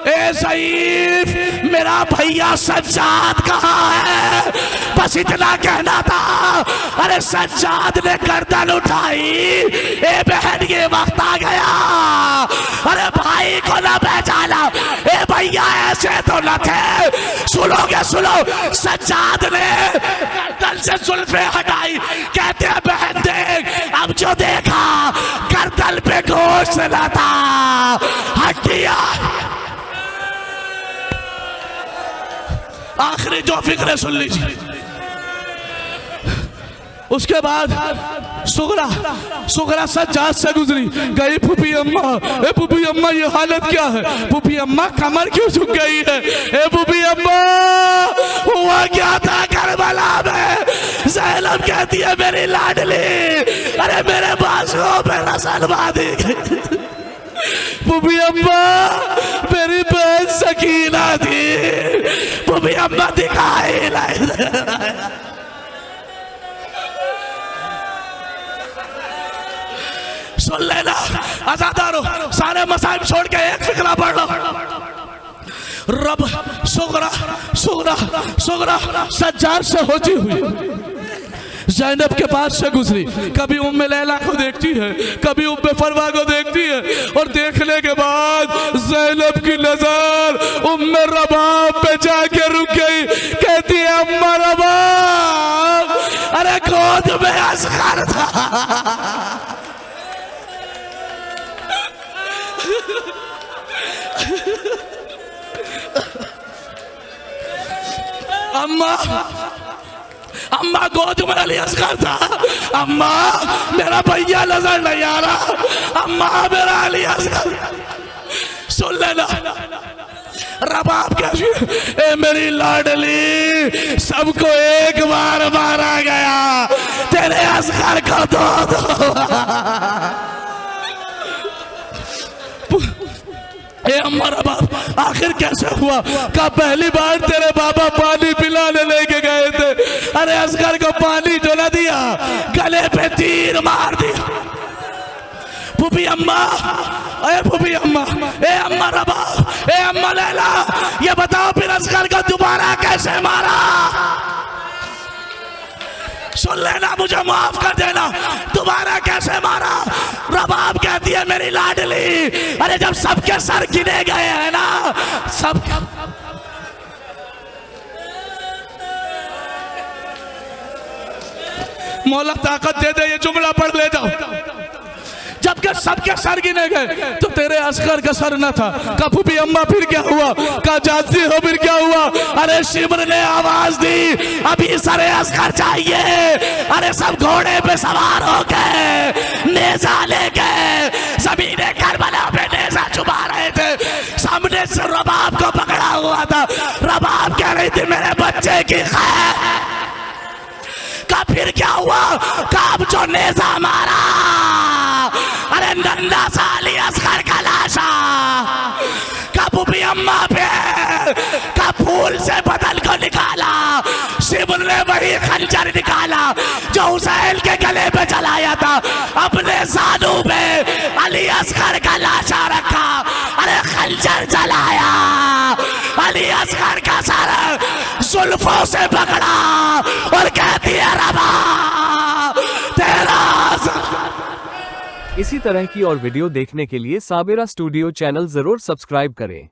ए ज़ईफ मेरा भैया सज्जाद कहाँ है? बस इतना कहना था। अरे सज्जाद ने गर्दन उठाई, ए बहन ये वक्त आ गया, अरे भाई को ना पहचाना। ए भैया ऐसे तो न थे। सुनोगे सुनो, सज्जाद ने गर्दन से जुल्फे हटाई, कहते हैं बहन देख, अब जो देखा गर्दन पे गोश्त न था, हड्डियां। आखिरी जो फिक्र सुन लीजिए। उसके बाद सुगरा सज्जाद से गुजरी, गई फूफी अम्मा। ए फूफी अम्मा ये हालत क्या है? फूफी अम्मा कमर क्यों झुक गई है? ए फूफी अम्मा हुआ क्या था करबला में? ज़ैनब कहती है मेरी लाडली, अरे मेरे बाजुओं पे रसल बांधी गई। पुपी अम्मा मेरी बहन सकीना थी, पुपी अम्मा दिखाई नहीं। सुन लेना आजादारो, सारे मसाइब छोड़ के एक फिक्रा पढ़ लो। रब सुगरा सुगरा सुगरा सज्जार से होती हुई ज़ैनब के पास से गुजरी। कभी उम्मे लैला को देखती है, कभी उम्मे फरवा को देखती है, और देखने के बाद ज़ैनब की नजर उम्मे रबाब पे जाके रुक गई। कहती है अम्मा रबाब, अरे गोद में असगर था। अम्मा अम्मा गोद में अली असगर था। अम्मा मेरा भैया नजर नहीं आ रहा, अम्मा मेरा अली असगर। सुन लेना रबाब कैसी, ए मेरी लाडली, सबको एक बार मारा गया, तेरे असगर को दो। ए अम्मा रबाब आखिर कैसे हुआ? का पहली बार तेरे बाबा पानी पिलाने लेके गए थे, अरे असगर को पानी जो न दिया, गले पे तीर मार दिया। पुपी अम्मा, ए पुपी अम्मा, ए अम्मा रबाब, ए अम्मा लैला, ये बताओ फिर असगर को दोबारा कैसे मारा? सुन लेना, मुझे माफ कर देना, दोबारा कैसे मारा? रबाब कहती है मेरी लाडली, अरे जब सबके सर गिने गए हैं ना, सब मौला ताकत दे दे, ये जुमला पढ़ ले जाओ। जबकि सबके सर गिने गए तो तेरे असगर का सर न था। का पुपी अम्मा फिर क्या हुआ? का जानती हो फिर क्या हुआ? अरे शिमर ने आवाज दी, अभी सरे असगर चाहिए। अरे सब घोड़े पे सवार हो गए, नेजा ले गए, जमीने करबला पे नेजा छुपा रहे थे। सामने से रबाब को पकड़ा हुआ था, रबाब कह रही थी मेरे बच्चे की खैर। का फिर क्या हुआ? काब जो नेजा मारा, अरे नन्ना साली असगर का लाशा का पुपी अम्मा पे का फूल से बदल को निकाला। शिमर ने वही खंजर निकाला जो हुसैन के गले पे चलाया था, अपने सानू में अली असगर का लाशा रखा, अरे खंजर चलाया, अली असगर का सर जुल्फों से पकड़ा और कहती है रबा तेरा। इसी तरह की और वीडियो देखने के लिए साबिरा स्टूडियो चैनल जरूर सब्सक्राइब करें।